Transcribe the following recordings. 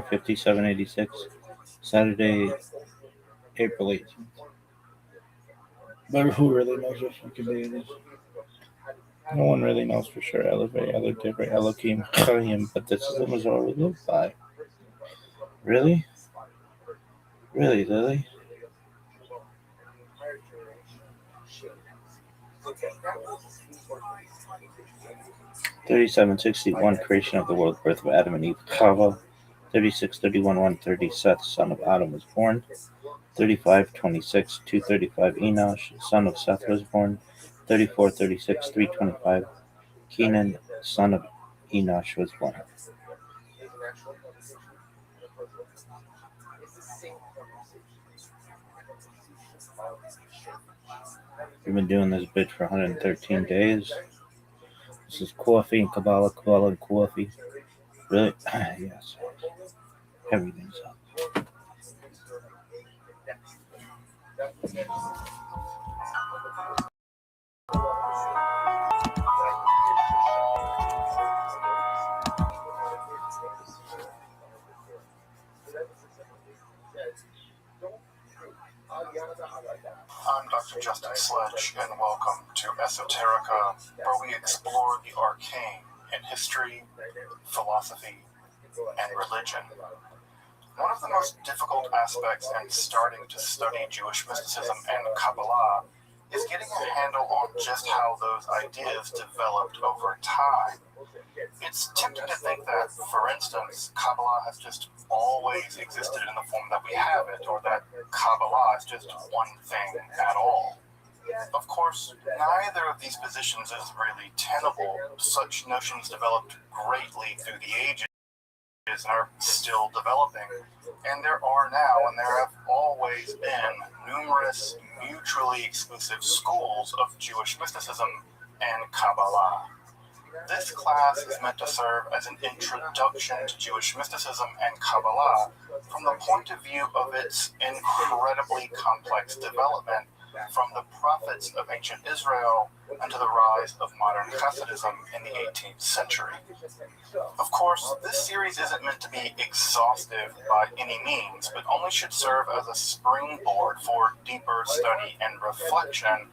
5786, Saturday, April 18th. But who really knows what fucking day it is? No one really knows for sure. Elevate, Elevate, Elohim, Chaim, but this is the Mazor we live by. Really? Really, Lily? 3761, creation of the world, birth of Adam and Eve, Chava. 3631, 130, Seth, son of Adam, was born. 3526, 235, Enosh, son of Seth, was born. 3436, 325, Kenan, son of Enosh, was born. We've been doing this bitch for 113 days. This is coffee and Kabbalah, Kabbalah and coffee. Really? Yes. Everything's up. I'm Dr. Justin Sledge, and welcome to Esoterica, where we explore the arcane in history, philosophy, and religion. One of the most difficult aspects in starting to study Jewish mysticism and Kabbalah is getting a handle on just how those ideas developed over time. It's tempting to think that, for instance, Kabbalah has just always existed in the form that we have it, or that Kabbalah is just one thing at all. Of course, neither of these positions is really tenable. Such notions developed greatly through the ages and are still developing, and there are now, and there have always been, numerous mutually exclusive schools of Jewish mysticism and Kabbalah. This class is meant to serve as an introduction to Jewish mysticism and Kabbalah from the point of view of its incredibly complex development from the prophets of ancient Israel and to the rise of modern Hasidism in the 18th century. Of course, this series isn't meant to be exhaustive by any means, but only should serve as a springboard for deeper study and reflection,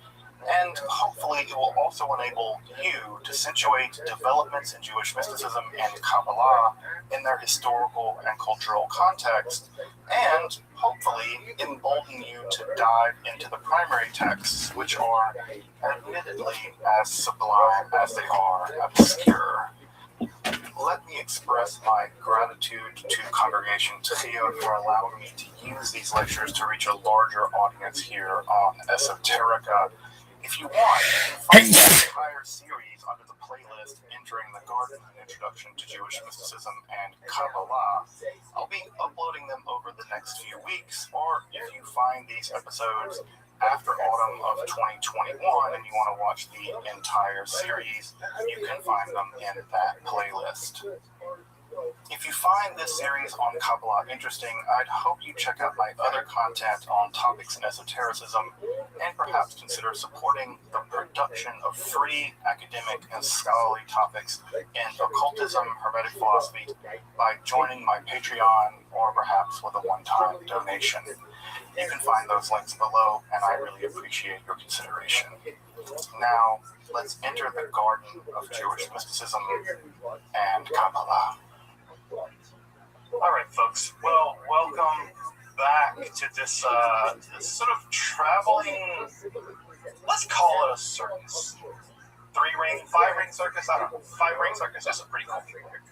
and hopefully it will also enable you to situate developments in Jewish mysticism and Kabbalah in their historical and cultural context, and hopefully embolden you to dive into the primary texts, which are admittedly as sublime as they are obscure. Let me express my gratitude to Congregation Tchiyot for allowing me to use these lectures to reach a larger audience here on Esoterica. If you want, you can find the entire series under the playlist Entering the Garden, an Introduction to Jewish Mysticism and Kabbalah. I'll be uploading them over the next few weeks, or if you find these episodes after autumn of 2021 and you want to watch the entire series, you can find them in that playlist. If you find this series on Kabbalah interesting, I'd hope you check out my other content on topics in esotericism, and perhaps consider supporting the production of free academic and scholarly topics in occultism, hermetic philosophy, by joining my Patreon, or perhaps with a one-time donation. You can find those links below, and I really appreciate your consideration. Now, let's enter the garden of Jewish mysticism and Kabbalah. All right, folks. Well, welcome back to this sort of traveling, let's call it a circus. 3-ring, 5-ring circus? I don't know. 5-ring circus. That's a pretty cool thing here.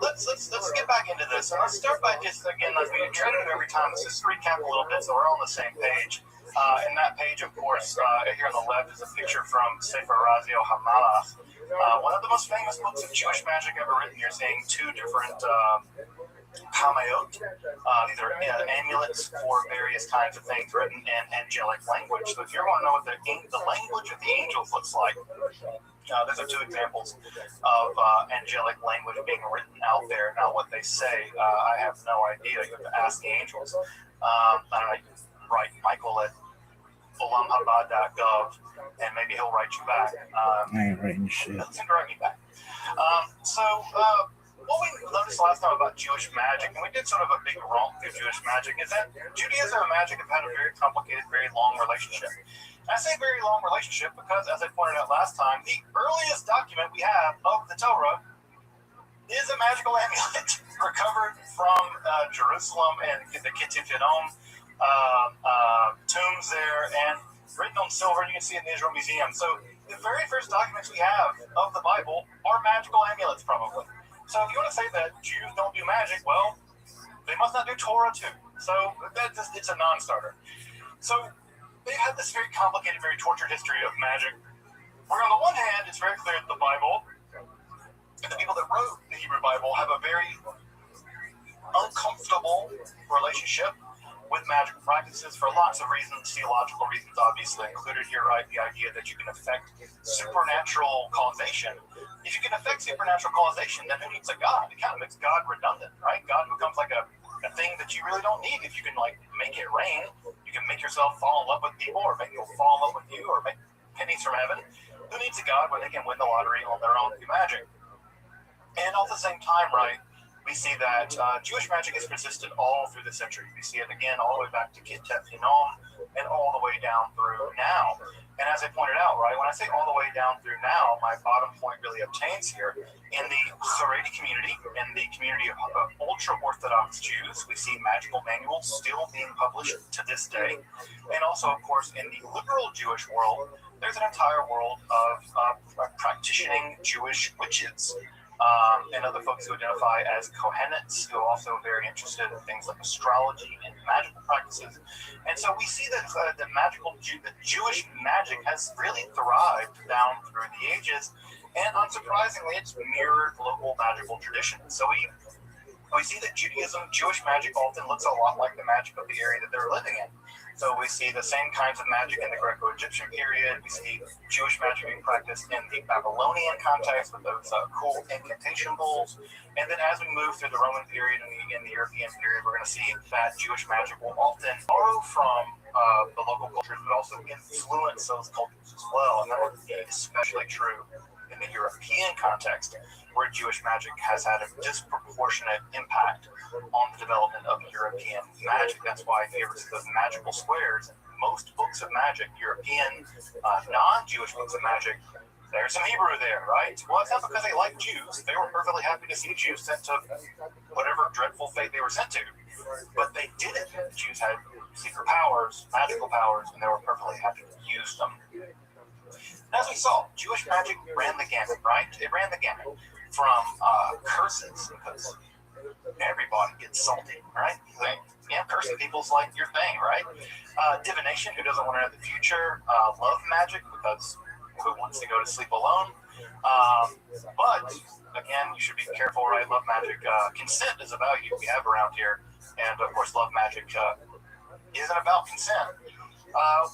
Let's get back into this. And let's start by just, again, like we try to do every time, let's just recap a little bit so we're all on the same page. And that page, of course, here on the left is a picture from Sefer Razio Hamalas. One of the most famous books of Jewish magic ever written. You're seeing two different Hamayot. These are amulets for various kinds of things written in angelic language. So if you want to know what the language of the angels looks like, these are two examples of angelic language being written out there. Now, what they say, I have no idea. You have to ask the angels. I don't know, you can write Michael at olamhabad.gov, and maybe he'll write you back. I ain't writing shit. He'll write me back. what we noticed last time about Jewish magic, and we did sort of a big romp through Jewish magic, is that Judaism and magic have had a very complicated, very long relationship. And I say very long relationship because, as I pointed out last time, the earliest document we have of the Torah is a magical amulet recovered from Jerusalem and the Ketuvim tombs there, and written on silver. You can see it in the Israel Museum. So the very first documents we have of the Bible are magical amulets, probably. So if you want to say that Jews don't do magic, well, they must not do Torah too. So it's a non-starter. So they've had this very complicated, very tortured history of magic, where on the one hand, it's very clear that the Bible and the people that wrote the Hebrew Bible have a very uncomfortable relationship with magical practices for lots of reasons, theological reasons obviously included here, right? The idea that you can affect supernatural causation. If you can affect supernatural causation, then who needs a God? It kind of makes God redundant, right? God becomes like a thing that you really don't need. If you can like make it rain, you can make yourself fall in love with people, or make people fall in love with you, or make pennies from heaven. Who needs a God when they can win the lottery on their own through magic? And at the same time, right, we see that Jewish magic has persisted all through the centuries. We see it again all the way back to Ketuvim and all the way down through now. And as I pointed out, right, when I say all the way down through now, my bottom point really obtains here. In the Haredi community, in the community of ultra-Orthodox Jews, we see magical manuals still being published to this day. And also, of course, in the liberal Jewish world, there's an entire world of practicing Jewish witches. And other folks who identify as Kohenites, who are also very interested in things like astrology and magical practices. And so we see that the Jewish magic has really thrived down through the ages, and unsurprisingly, it's mirrored local magical traditions. So we see that Jewish magic often looks a lot like the magic of the area that they're living in. So we see the same kinds of magic in the Greco-Egyptian period. We see Jewish magic being practiced in the Babylonian context with those cool incantation bowls. And then as we move through the Roman period and in the European period, we're going to see that Jewish magic will often borrow from the local cultures, but also influence those cultures as well. And that would be especially true in the European context, where Jewish magic has had a disproportionate impact on the development of European magic. That's why if you ever see those magical squares in most books of magic, European non-Jewish books of magic, there's some Hebrew there, right? Well, it's not because they like Jews. They were perfectly happy to see Jews sent to whatever dreadful fate they were sent to. But they did it. The Jews had secret powers, magical powers, and they were perfectly happy to use them. As we saw, Jewish magic ran the gamut, right? It ran the gamut from curses, because everybody gets salty, right? Cursing people's like your thing, right? Divination, who doesn't want to know the future? Love magic, because who wants to go to sleep alone? But again, you should be careful, right? Love magic, consent is a value we have around here, and of course, love magic isn't about consent.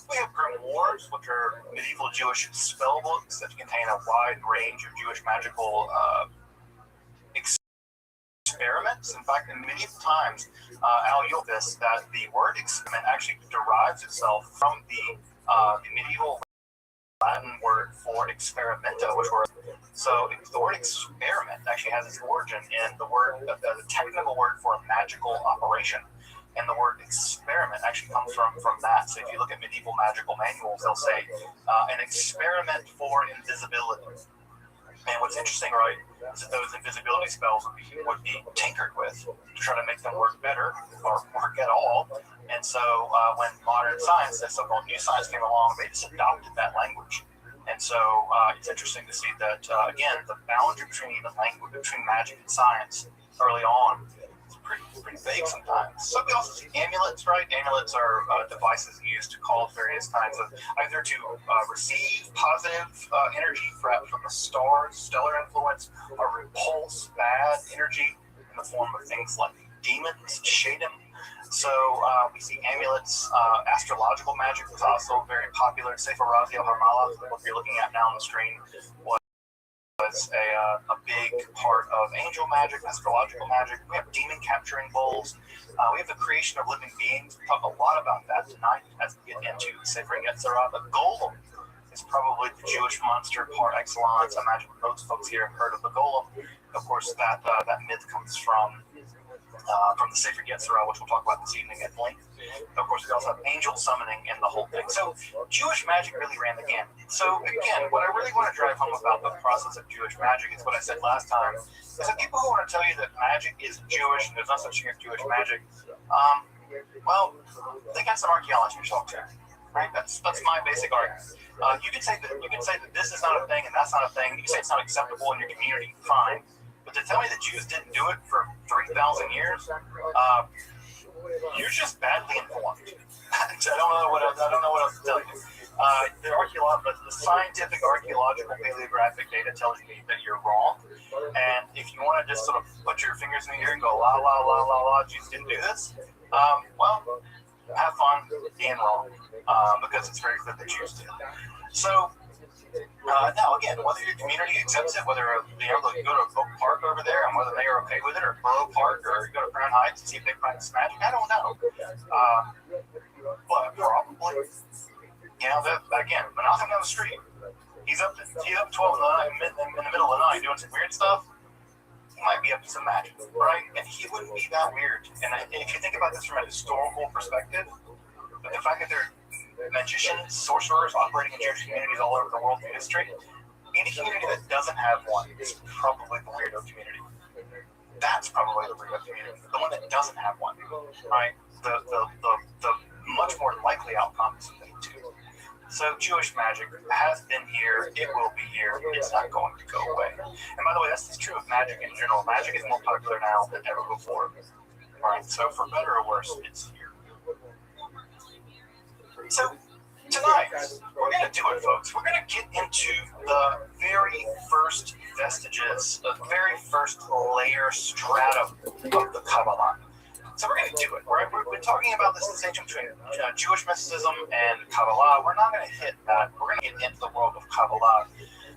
We have grimoires, which are medieval Jewish spell books that contain a wide range of Jewish magical experiments. In fact, in medieval times, Al Yildiz, that the word experiment actually derives itself from the medieval Latin word for experimenta, so the word experiment actually has its origin in the technical word for a magical operation. And the word experiment actually comes from that. So if you look at medieval magical manuals, they'll say an experiment for invisibility. And what's interesting, right, is that those invisibility spells would be tinkered with to try to make them work better or work at all. And so when modern science, that so-called new science, came along, they just adopted that language. And so it's interesting to see that, again, the boundary between magic and science early on pretty vague sometimes. So we also see amulets, right? Amulets are devices used to call various kinds of, either to receive positive energy from the stars, stellar influence, or repulse bad energy in the form of things like demons, shadim. So we see amulets. Astrological magic was also very popular. Sefer Raziel Harmala, what you're looking at now on the screen, was a big part of angel magic, astrological magic. We have demon capturing bowls. We have the creation of living beings. We talk a lot about that tonight as we get into Sefer Yetzirah. The golem is probably the Jewish monster par excellence. I imagine most folks here have heard of the golem. of course, that myth comes from the Sefer Yetzirah, which we'll talk about this evening at length. Of course, we also have angel summoning and the whole thing. So Jewish magic really ran the gamut. So again, what I really want to drive home about the process of Jewish magic is what I said last time, is that people who want to tell you that magic is Jewish and there's no such thing as Jewish magic, well, they got some archaeology to talk to. Right? That's my basic argument. You can say that this is not a thing and that's not a thing. You can say it's not acceptable in your community, fine. But to tell me that Jews didn't do it for 3,000 years, you're just badly informed. I don't know what else to tell you. The scientific, archaeological, paleographic data tells me that you're wrong. And if you want to just sort of put your fingers in the air and go, la, la, la, la, la, Jews didn't do this, well, have fun being wrong, because it's very clear that Jews did. So, now again, whether your community accepts it, whether you go to Oak Park over there, and whether they are okay with it, or Borough Park, or you go to Crown Heights and see if they practice magic, I don't know. But probably, again, Menachem down the street, he's up 12 in the middle of the night doing some weird stuff. He might be up to some magic, right? And he wouldn't be that weird. And if you think about this from a historical perspective, the fact that they're magicians, sorcerers operating in Jewish communities all over the world through history, any community that doesn't have one is probably the weirdo community. That's probably the weirdo community, the one that doesn't have one, right? The much more likely outcome is thing too. So Jewish magic has been here, it will be here, it's not going to go away. And by the way, that's true of magic in general. Magic is more popular now than ever before, right? So for better or worse, it's here. So tonight, we're going to do it, folks. We're going to get into the very first vestiges, the very first layer stratum of the Kabbalah. So we're going to do it. We've been talking about this distinction between Jewish mysticism and Kabbalah. We're not going to hit that. We're going to get into the world of Kabbalah.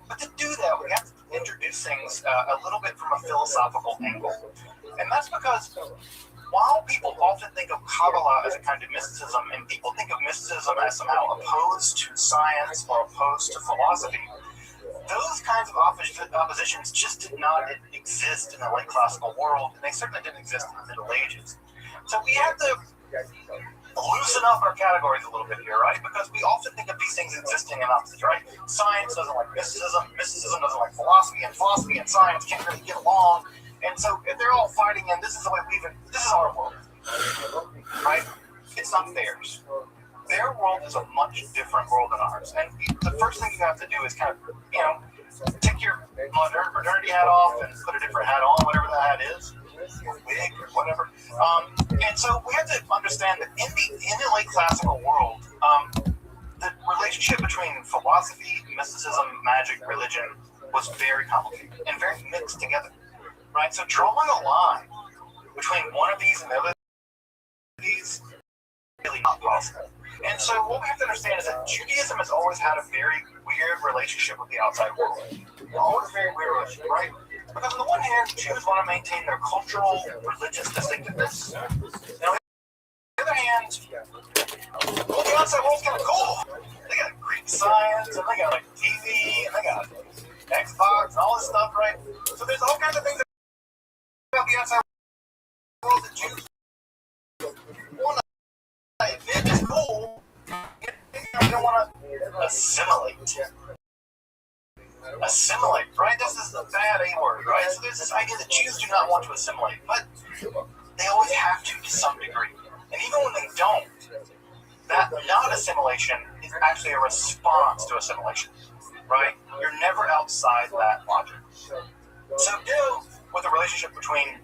But to do that, we have to introduce things a little bit from a philosophical angle. And that's because while people often think of Kabbalah as a kind of mysticism, and people think of mysticism as somehow opposed to science or opposed to philosophy, those kinds of oppositions just did not exist in the late classical world, and they certainly didn't exist in the Middle Ages. So we have to loosen up our categories a little bit here, right? Because we often think of these things existing in opposites, right? Science doesn't like mysticism, mysticism doesn't like philosophy and science can't really get along. And so if they're all fighting, and this is the way this is our world, right? It's not theirs. Their world is a much different world than ours. And the first thing you have to do is kind of, take your modernity hat off and put a different hat on, whatever that hat is, or wig or whatever. And so we have to understand that in the late classical world, the relationship between philosophy, mysticism, magic, religion was very complicated and very mixed together. Right, so drawing a line between one of these and the other of these is really not possible. And so what we have to understand is that Judaism has always had a very weird relationship with the outside world. Always a very weird relationship, right? Because on the one hand, Jews want to maintain their cultural, religious distinctiveness. And on the other hand, well, the outside world's kind of cool. They got Greek science, and they got like TV, and they got Xbox, and all this stuff, right? So there's all kinds of things about the outside world that Jews want to admit is cool. They don't want to assimilate. Assimilate, right? This is a bad A word, right? So there's this idea that Jews do not want to assimilate, but they always have to some degree. And even when they don't, that not assimilation is actually a response to assimilation, right? You're never outside that logic. So with the relationship between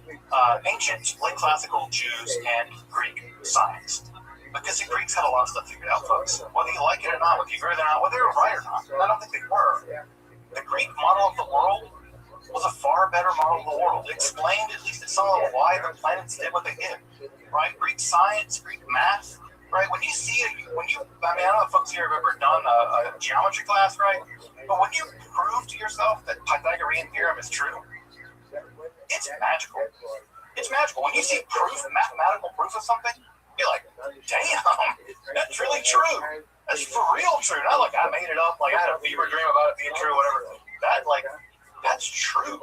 ancient, late classical Jews and Greek science. Because the Greeks had a lot of stuff figured out, folks. Whether you like it or not, whether you agree with it or not, whether they were right or not, I don't think they were. The Greek model of the world was a far better model of the world. It explained, at least at some level, why the planets did what they did. Right? Greek science, Greek math, right? When you see it, I don't know if folks here have ever done a geometry class, right? But when you prove to yourself that Pythagorean theorem is true, it's magical. It's magical. When you see mathematical proof of something, you're like, damn, that's really true. That's for real true. Not like I made it up, like I had a fever dream about it being true, whatever. That's true.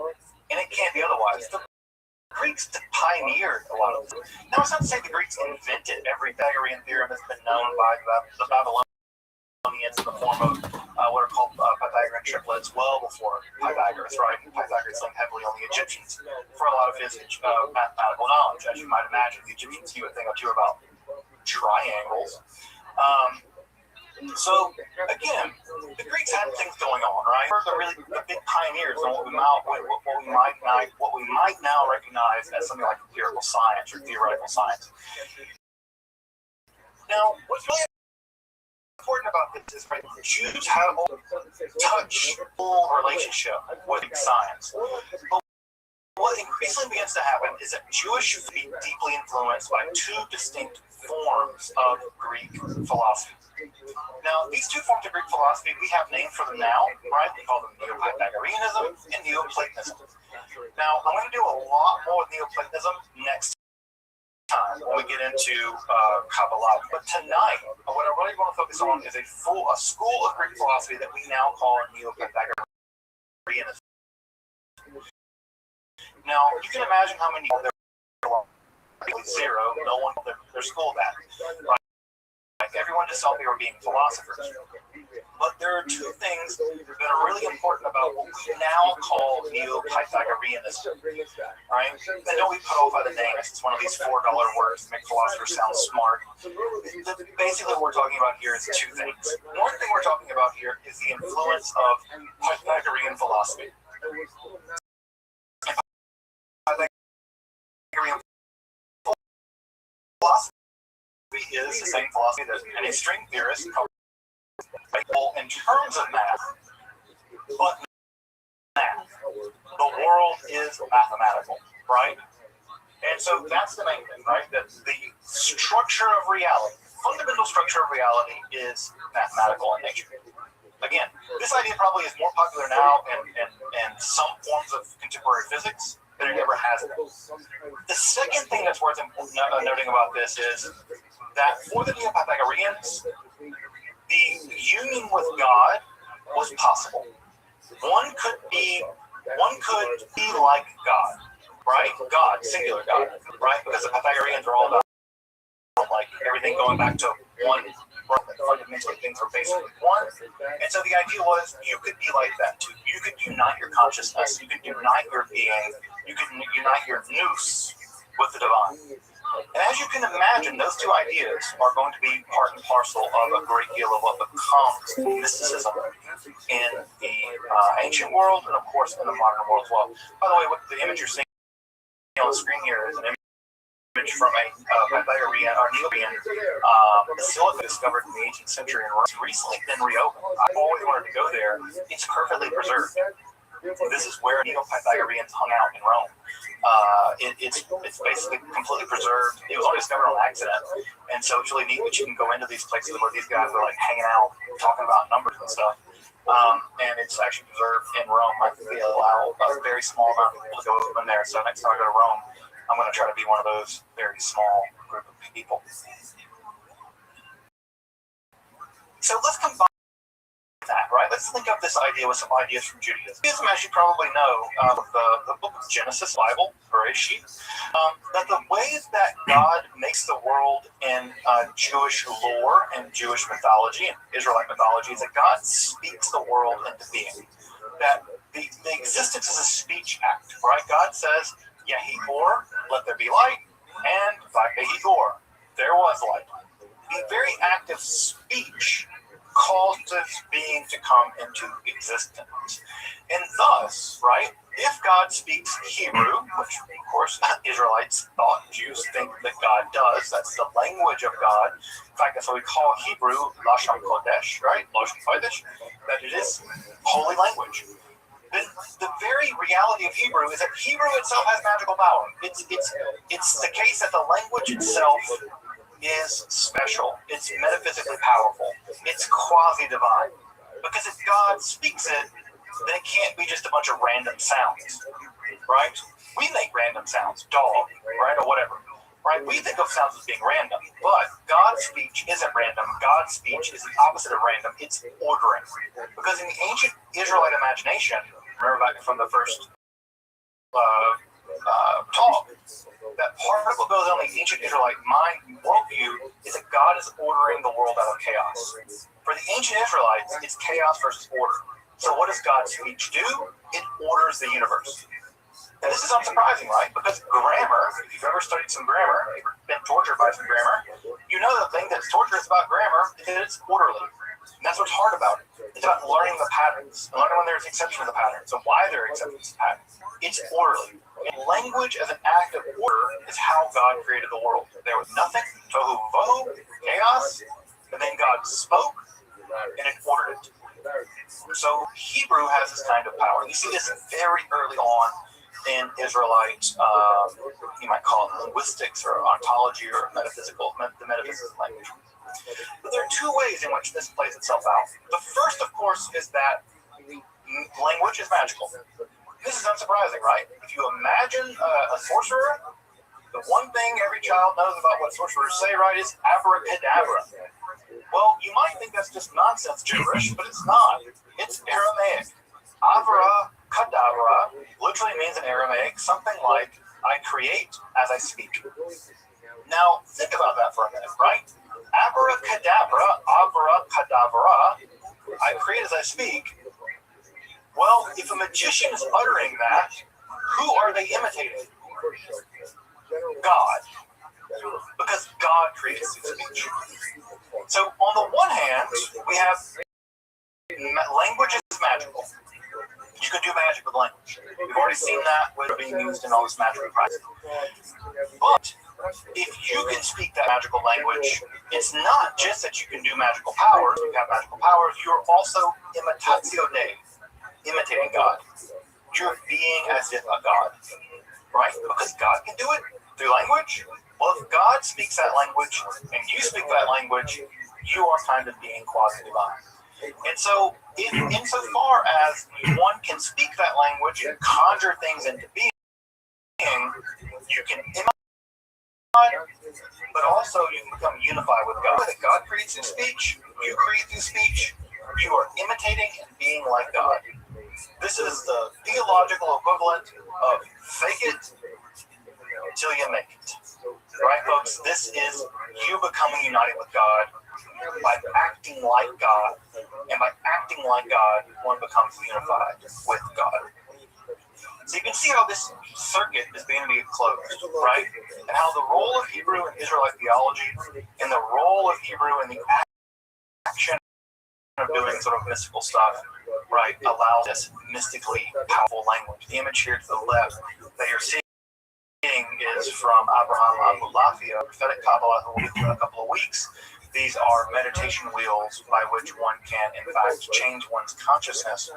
and it can't be otherwise. The Greeks pioneered a lot of them. Now, it's not to say the Greeks invented every Pythagorean theorem that's been known by the Babylonians in the form of what are called Pythagorean triplets well before Pythagoras, right? Pythagoras leaned heavily on the Egyptians for a lot of his mathematical knowledge. As you might imagine, the Egyptians knew a thing or two about triangles. So again, the Greeks had things going on, right? They're the big pioneers on what we might now recognize as something like empirical science or theoretical science. Now, what's really important about this is, right, Jews have a touchable relationship with science. But what increasingly begins to happen is that Jewish would be deeply influenced by two distinct forms of Greek philosophy. Now, these two forms of Greek philosophy, we have names for them now, right? We call them Neo-Pythagoreanism and Neoplatonism. Now, I'm going to do a lot more with Neoplatonism next time when we get into Kabbalah. But tonight, what I really want to focus on is a school of Greek philosophy that we now call Neo-Pythagoreanism. Now, you can imagine how many there are. Zero, no one their school that. Right? Everyone just thought they were being philosophers. But there are two things that are really important about what we now call Neo-Pythagoreanism. Right? And don't be put off by the name. It's one of these $4 words to make philosophers sound smart. Basically, what we're talking about here is two things. One thing we're talking about here is the influence of Pythagorean philosophy. Pythagorean philosophy is the same philosophy that any string theorist in terms of math, but math. The world is mathematical, right? And so that's the main thing, right? That the structure of reality, fundamental structure of reality is mathematical in nature. Again, this idea probably is more popular now in some forms of contemporary physics than it ever has been. The second thing that's worth noting about this is that for the Neo-Pythagoreans, the union with God was possible. One could be like God, right? God, singular God, right? Because the Pythagoreans are all about like everything going back to one. Fundamentally, things are basically one. And so the idea was you could be like that too. You could unite your consciousness. You could unite your being. You could unite your nous with the divine. And as you can imagine, those two ideas are going to be part and parcel of a great deal of what becomes mysticism in the ancient world and, of course, in the modern world as well. By the way, what the image you're seeing on the screen here is an image from a Pythagorean or Neopian basilica discovered in the 18th century in Rome. It's recently been reopened. I've always wanted to go there. It's perfectly preserved. This is where Neo-Pythagoreans hung out in Rome. It's basically completely preserved. It was only discovered on accident, and so it's really neat that you can go into these places where these guys are like hanging out, talking about numbers and stuff. And it's actually preserved in Rome. I think they allow a very small amount of people to go in there. So next time I go to Rome, I'm going to try to be one of those very small group of people. So let's combine that, right? Let's link up this idea with some ideas from Judaism. Judaism, as you probably know, the book of Genesis, Bible, Bereshit, that the ways that God makes the world in Jewish lore and Jewish mythology and Israelite mythology is that God speaks the world into being. That the existence is a speech act, right? God says, Yehi or, let there be light, and Vayehi or, there was light. The very act of speech caused this being to come into existence. And thus, right, if God speaks Hebrew, which of course Israelites thought, Jews think that God does, that's the language of God. In fact, that's what we call Hebrew Lashon Kodesh, right? Lashon Kodesh, that it is holy language. The very reality of Hebrew is that Hebrew itself has magical power. It's the case that the language itself is special. It's metaphysically powerful. It's quasi-divine. Because if God speaks it, then it can't be just a bunch of random sounds, right? We make random sounds, dog, right, or whatever, right? We think of sounds as being random, but God's speech isn't random. God's speech is the opposite of random. It's ordering. Because in the ancient Israelite imagination, remember back from the first talk, that part of what goes on in the ancient Israelite mind worldview is that God is ordering the world out of chaos. For the ancient Israelites, it's chaos versus order. So what does God's speech do? It orders the universe. And this is unsurprising, right? Because grammar, if you've ever studied some grammar, if you've been tortured by some grammar, you know the thing that's torturous about grammar is that it's orderly. And that's what's hard about it. It's about learning the patterns, and learning when there's exceptions to the patterns, and why there are exceptions to patterns. It's orderly. And language as an act of order is how God created the world. There was nothing, tohu vohu, chaos, and then God spoke, and it ordered it. So Hebrew has this kind of power. You see this very early on in Israelite, you might call it linguistics or ontology or the metaphysical language. But there are two ways in which this plays itself out. The first, of course, is that language is magical. This is unsurprising, right? If you imagine a sorcerer, the one thing every child knows about what sorcerers say, right, is abracadabra. Well, you might think that's just nonsense gibberish, but it's not. It's Aramaic. Abracadabra literally means in Aramaic something like, I create as I speak. Now, think about that for a minute, right? Abracadabra, I create as I speak. Well, if a magician is uttering that, who are they imitating? God. Because God creates his speech. So, on the one hand, we have language is magical. You can do magic with language. We've already seen that with being used in all this magical practice. But if you can speak that magical language, it's not just that you can do magical powers. You have magical powers. You're also imitatio Dei, imitating God. You're being as if a God, right? Because God can do it through language. Well, if God speaks that language and you speak that language, you are kind of being quasi-divine. And so, insofar as one can speak that language and conjure things into being, you can imitate, but also you can become unified with God. That God creates through speech, you create through speech, you are imitating and being like God. This is the theological equivalent of fake it until you make it. Right, folks? This is you becoming united with God by acting like God. And by acting like God, one becomes unified with God. So you can see how this circuit is beginning to get closed, right? And how the role of Hebrew in Israelite theology and the role of Hebrew in the action of doing sort of mystical stuff, right, allows this mystically powerful language. The image here to the left that you're seeing is from Abraham Abulafia, a prophetic Kabbalah who we'll get to in a couple of weeks. These are meditation wheels by which one can, in fact, change one's consciousness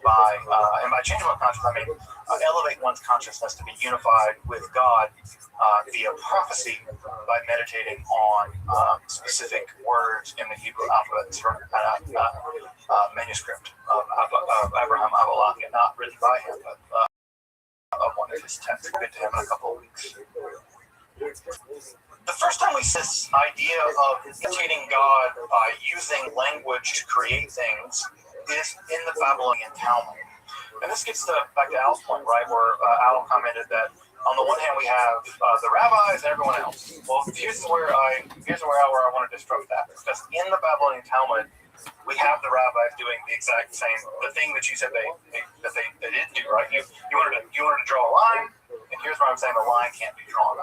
by, and by changing one's consciousness, I mean elevate one's consciousness to be unified with God via prophecy by meditating on specific words in the Hebrew alphabet manuscript of Abraham Abulafia, not written by him, but of one of his texts. We'll get to him in a couple of weeks. The first time we see this idea of imitating God by using language to create things is in the Babylonian Talmud. And this gets back to Al's point, right, where Al commented that on the one hand we have the rabbis and everyone else. Well, here's where I want to disrupt that, because in the Babylonian Talmud we have the rabbis doing the exact same, the thing that you said they didn't do, right? You wanted to draw a line, and here's where I'm saying the line can't be drawn.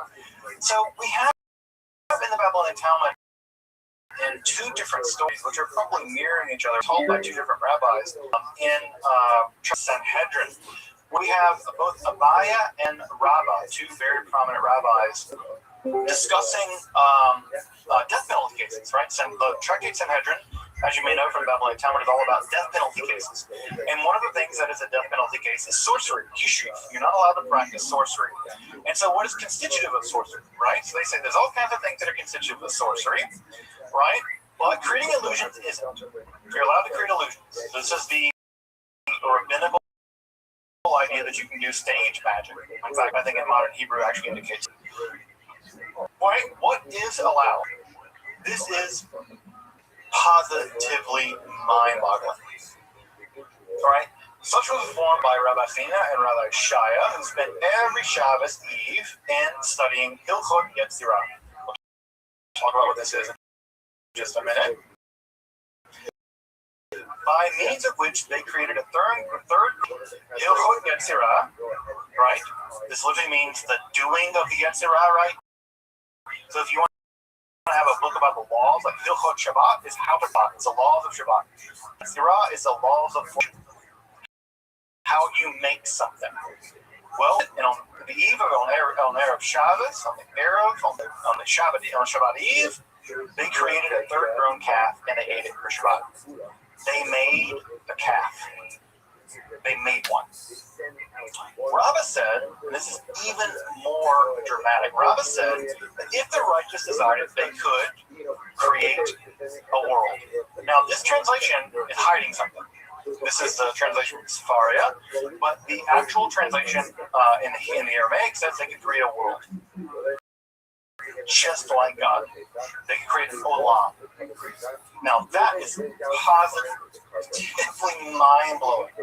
So we have in the Babylonian Talmud in two different stories, which are probably mirroring each other, told by two different rabbis. In Sanhedrin, we have both Abaya and Rabbah, two very prominent rabbis, discussing death penalty cases, right? The Tractate Sanhedrin, as you may know from the Babylonian Talmud, is all about death penalty cases. And one of the things that is a death penalty case is sorcery, yishuv. You're not allowed to practice sorcery. And so what is constitutive of sorcery, right? So they say there's all kinds of things that are constitutive of sorcery, right? But creating illusions isn't. You're allowed to create illusions. This is the rabbinical idea that you can do stage magic. In fact, I think in modern Hebrew actually indicates it. Right? What is allowed? This is positively mind-boggling. Right? Such was formed by Rabbi Fina and Rabbi Shaya, who spent every Shabbos Eve in studying Hilchot Yetzirah. We'll talk about what this is in just a minute. By means of which they created a third Hilchot Yetzirah, right? This literally means the doing of the Yetzirah, right? So if you want to have a book about the laws, like Hilchot Shabbat is how to Shabbat. It's the laws of Shabbat. Yetzirah is the laws of how you make something. Well, and on the eve of on Erev Shabbos, on the Shabbat Eve, they created a third grown calf and they ate it for Shabbat. They made a calf. They made one. Rabbah said, and this is even more dramatic, Rabbah said that if the righteous desired, they could create a world. Now, this translation is hiding something. This is the translation from Sefaria, but the actual translation in the Aramaic says they could create a world. Just like God. They could create an olam. Now that is positively mind-blowing.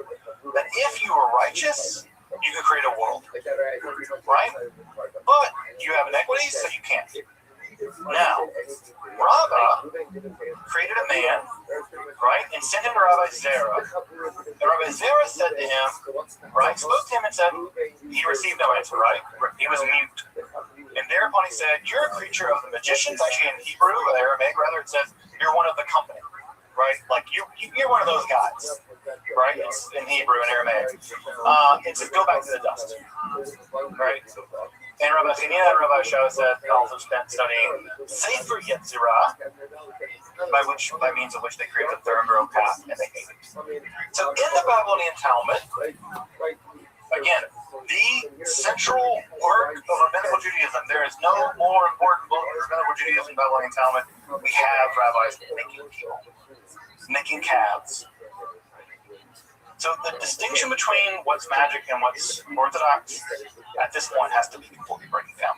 That if you were righteous, you could create a world. Right? But you have inequities, so you can't. Now, Rabbah created a man, right, and sent him to Rabbi Zerah. And Rabbi Zerah said to him, right, spoke to him and said, he received no answer, right? He was mute. And thereupon he said, you're a creature of the magicians. Actually, in Hebrew, or Aramaic rather, it says, you're one of the company, right? Like, you're one of those guys, right? It's in Hebrew and Aramaic. And so go back to the dust, right? And Rabbi Fina and Rabbi Shah said also spent studying Sefer Yetzirah, by means of which they created a third grown calf and they ate it. So in the Babylonian Talmud, again, the central work of rabbinical Judaism, there is no more important book of rabbinical Judaism than Babylonian Talmud. We have rabbis making people, making calves. So the distinction between what's magic and what's orthodox at this point has to be completely breaking down.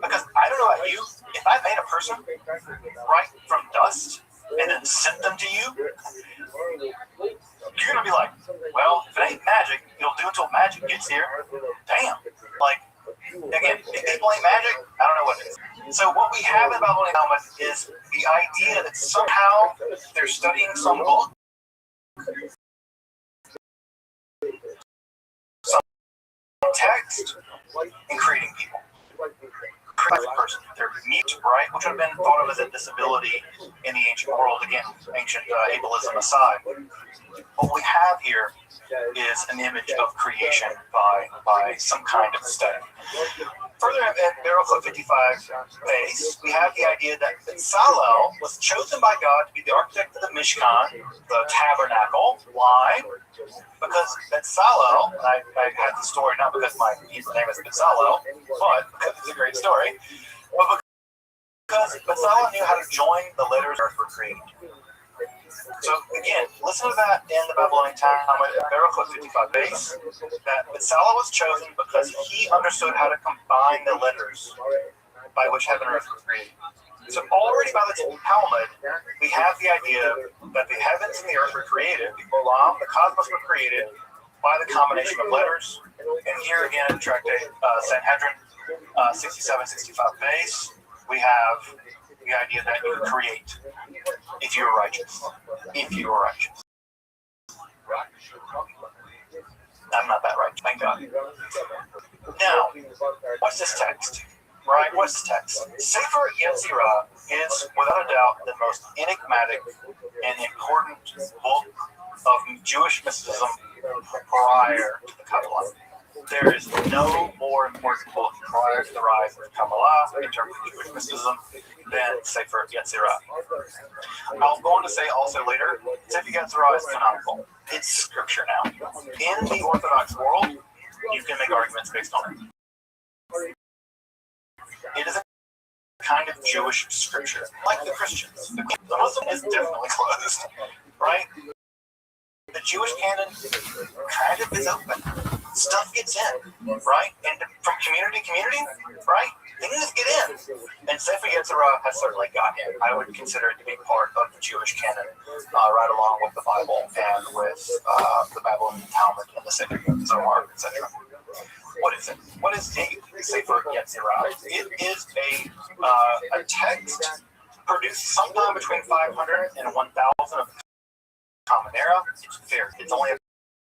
Because I don't know about you, if I made a person right from dust and then sent them to you, you're gonna be like, well, if it ain't magic, it'll do until magic gets here. Damn. Like, again, if people ain't magic, I don't know what it is. So what we have in Babylonian Talmud is the idea that somehow they're studying some book, some text, and creating people. Creating a person. They're mute, right? Which would have been thought of as a disability in the ancient world. Again, ancient ableism aside. What we have here is an image of creation by some kind of study. Further at ViralRabbi 55 base, we have the idea that Bezalel was chosen by God to be the architect of the Mishkan, the tabernacle. Why? Because Bezalel, and I had the story not because my Hebrew name is Bezalel, but because it's a great story, but because Bezalel knew how to join the letters earth were created. So again, listen to that in the Babylonian Talmud at ViralRabbi 55 base, that Bezalel was chosen because he understood how to combine the letters by which heaven and earth were created. So already by the Talmud, we have the idea that the heavens and the earth were created, the Olam, the cosmos were created by the combination of letters. And here again in Tractate Sanhedrin 67-65 base, we have the idea that you create if you are righteous. If you are righteous. I'm not that righteous, thank God. Now, what's this text? Right? What's the text? Sefer Yetzirah is, without a doubt, the most enigmatic and important book of Jewish mysticism prior to the Kabbalah. There is no more important book prior to the rise of Kabbalah in terms of Jewish mysticism than Sefer Yetzirah. I'll go on to say also later, Sefer Yetzirah is canonical. It's scripture now. In the Orthodox world, you can make arguments based on it. It is a kind of Jewish scripture, like the Christians. The Muslim is definitely closed, right? The Jewish canon kind of is open. Stuff gets in, right? And from community to community, right? Things get in. And Sefer Yetzirah has certainly got in. I would consider it to be part of the Jewish canon, right along with the Bible and with the Babylonian Talmud and the Sefer Zohar, etc. What is it? What is the Sefer Yetzirah? It is a text produced sometime between 500 and 1,000 of the Common Era. It's only a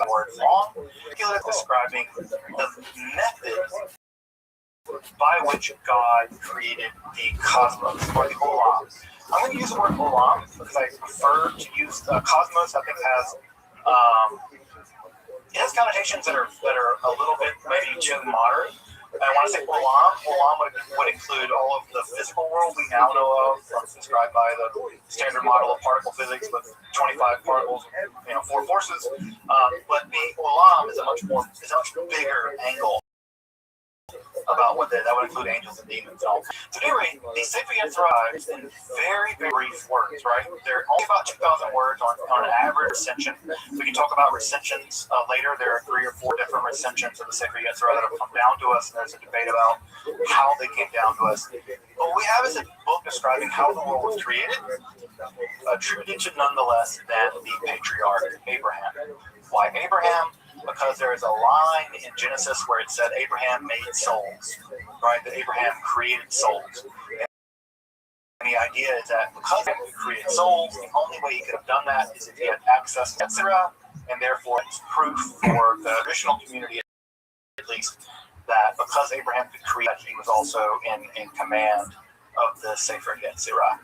word long, describing the method by which God created the cosmos, or the olam. I'm going to use the word olam because I prefer to use cosmos. I think it has connotations that are a little bit maybe too modern. I want to say olam would include all of the physical world we now know of, described by the standard model of particle physics with 25 particles, 4 forces. But the olam is a much bigger angle about what that would include angels and demons and all. So anyway, the Sefer Yetzirah is in very, very brief words, right? They're only about 2,000 words on an average recension. We can talk about recensions later. There are 3 or 4 different recensions of the Sefer Yetzirah that have come down to us, and there's a debate about how they came down to us. What we have is a book describing how the world was created, attributed to none less than the patriarch Abraham. Why Abraham? Because there is a line in Genesis where it said Abraham made souls, right? That Abraham created souls. And the idea is that because he created souls, the only way he could have done that is if he had access to Yetzirah, and therefore it's proof for the traditional community, at least, that because Abraham could create, he was also in command of the Sefer Yetzirah.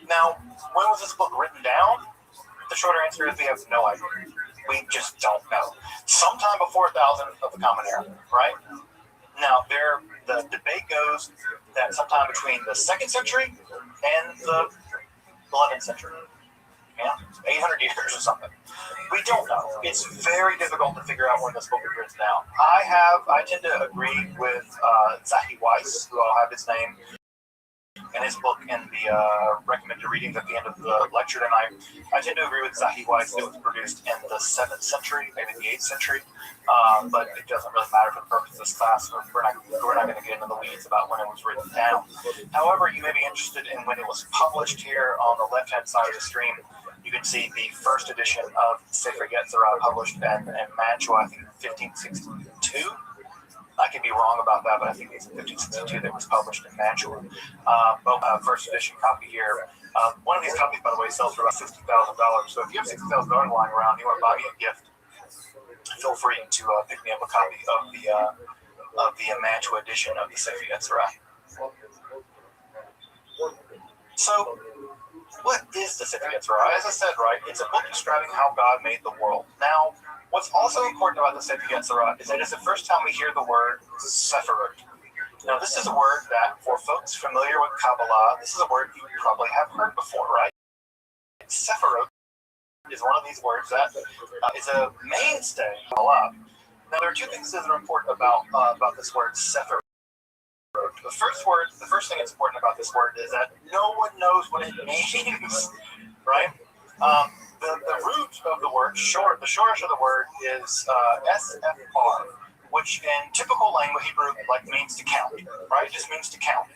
Now, when was this book written down? The shorter answer is we have no idea. We just don't know. Sometime before 1,000 of the Common Era, right? Now, the debate goes that sometime between the 2nd century and the 11th century. 800 years or something. We don't know. It's very difficult to figure out when this book was written down. I tend to agree with Zahi Weiss, who I'll have his name in his book in the recommended readings at the end of the lecture tonight. I tend to agree with Zahi Weiss that it was produced in the 7th century, maybe the 8th century, but it doesn't really matter for the purpose of this class. We're not going to get into the weeds about when it was written down. However, you may be interested in when it was published. Here on the left-hand side of the stream, you can see the first edition of Sefer Yetzirah published in Mantua, I think 1562. I can be wrong about that, but I think it's 1562 that was published in Mantua. First edition copy here. One of these copies, by the way, sells for about $60,000. So if you have $60,000 lying around, you want to buy me a gift, feel free to pick me up a copy of the Mantua edition of the Sefer Yetzirah. So, what is the Sefer Yetzirah? As I said, right, it's a book describing how God made the world. Now, what's also important about the Sefer Yetzirah is that it's the first time we hear the word Sephirot. Now, this is a word that, for folks familiar with Kabbalah, this is a word you probably have heard before, right? Sephirot is one of these words that is a mainstay in Kabbalah. Now, there are 2 things that are important about this word Sephirot. The first thing that's important about this word is that no one knows what it means, right? The root of the word, the shortish of the word is SFR, which in typical language Hebrew means to count, right? It just means to count.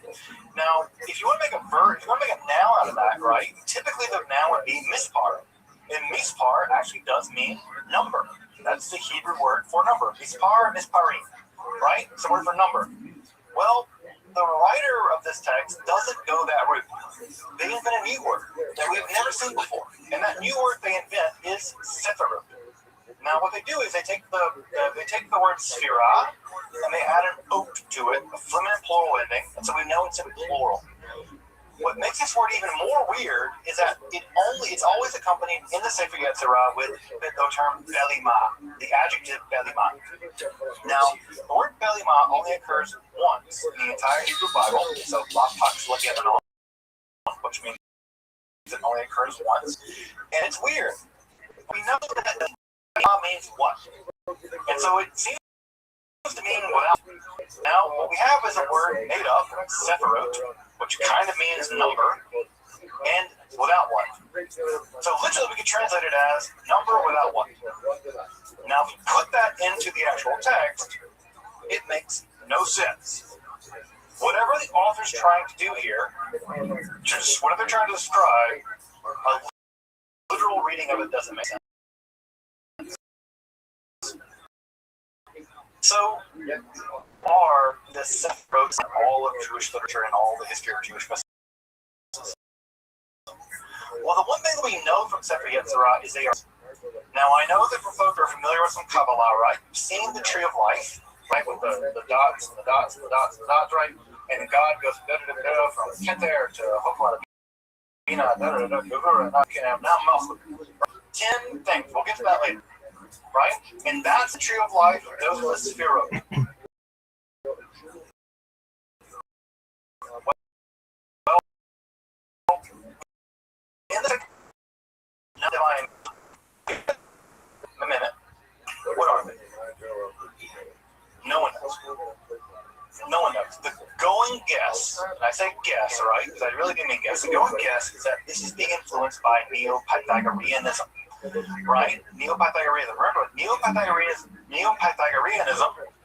Now, if you want to make a verb, if you want to make a noun out of that, right? Typically the noun would be mispar. And mispar actually does mean number. That's the Hebrew word for number. Mispar, misparim, right? It's a word for number. Well, the writer of this text doesn't go that route. They invent a new word that we've never seen before. And that new word they invent is Sephirot. Now, what they do is they take the word sphira and they add an oat to it, a feminine plural ending, and so we know it's in plural. What makes this word even more weird is that it's always accompanied in the Sefer Yetzirah with the term belima, the adjective belima. Now, the word belima only occurs once in the entire Hebrew Bible, so which means it only occurs once, and it's weird. We know that belima means what, and so it seems to mean without. Now, what we have is a word made up, Sephirot, which kind of means number, and without one. So literally we can translate it as number without one. Now if you put that into the actual text, it makes no sense. whatever the author's trying to do here, just whatever they're trying to describe, a literal reading of it doesn't make sense. So, are the Sephiroth in all of Jewish literature and all the history of Jewish festivals? Well, the one thing that we know from Sefer Yetzirah is they are. Now, I know that for folks who are familiar with some Kabbalah, right? You've seen the tree of life, right? With the dots and the dots and the dots and the dots, right? And then God goes from Keter to Hokmah, Bina, now 10 things. We'll get to that later. Right? And that's the tree of life. Those are the Sphirot. Well, in the divine, a minute. What are they? No one knows. No one knows. The going guess, and I say guess, right? Because I really do mean guess. The going guess is that this is being influenced by Neo-Pythagoreanism. Right? Neo-Pythagoreanism. Remember, Neo-Pythagoreanism,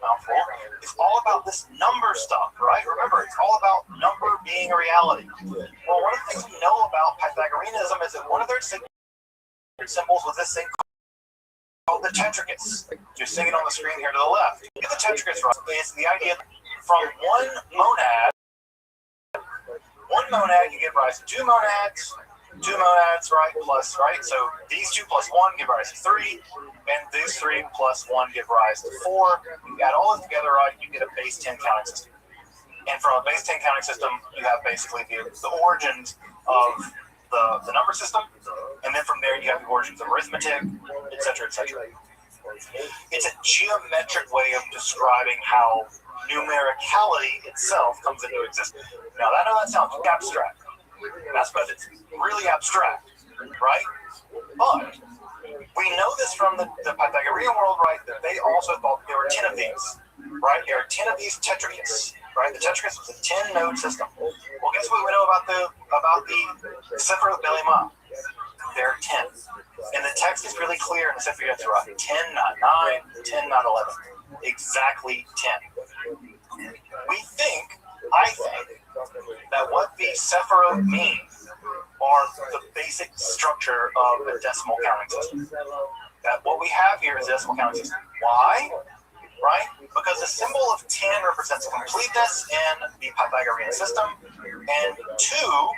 mouthful, is all about this number stuff, right? Remember, it's all about number being a reality. Well, one of the things we know about Pythagoreanism is that one of their symbols was this thing called the tetrachus. You're seeing it on the screen here to the left. The tetrachus, right, is the idea that from one monad you give rise to two monads, right, plus, right? So these 2 plus 1 give rise to 3, and these 3 plus 1 give rise to 4. You add all this together, right, you get a base 10 counting system. And from a base 10 counting system, you have basically the origins of the number system, and then from there you have the origins of arithmetic, etc., etc. It's a geometric way of describing how numericality itself comes into existence. Now, I know that sounds abstract. That's because it's really abstract, right? But we know this from the Pythagorean world, right? That they also thought there were 10 of these, right? There are 10 of these tetrachus, right? The tetrachus was a 10-node system. Well, guess what we know about the Sefer Belima? There are 10. And the text is really clear in the Sefer Yetzirah. 10, not 9, 10, not 11. Exactly 10. I think, that what the Sephiroth mean are the basic structure of a decimal counting system. That what we have here is a decimal counting system. Why? Right? Because the symbol of 10 represents completeness in the Pythagorean system, and 2,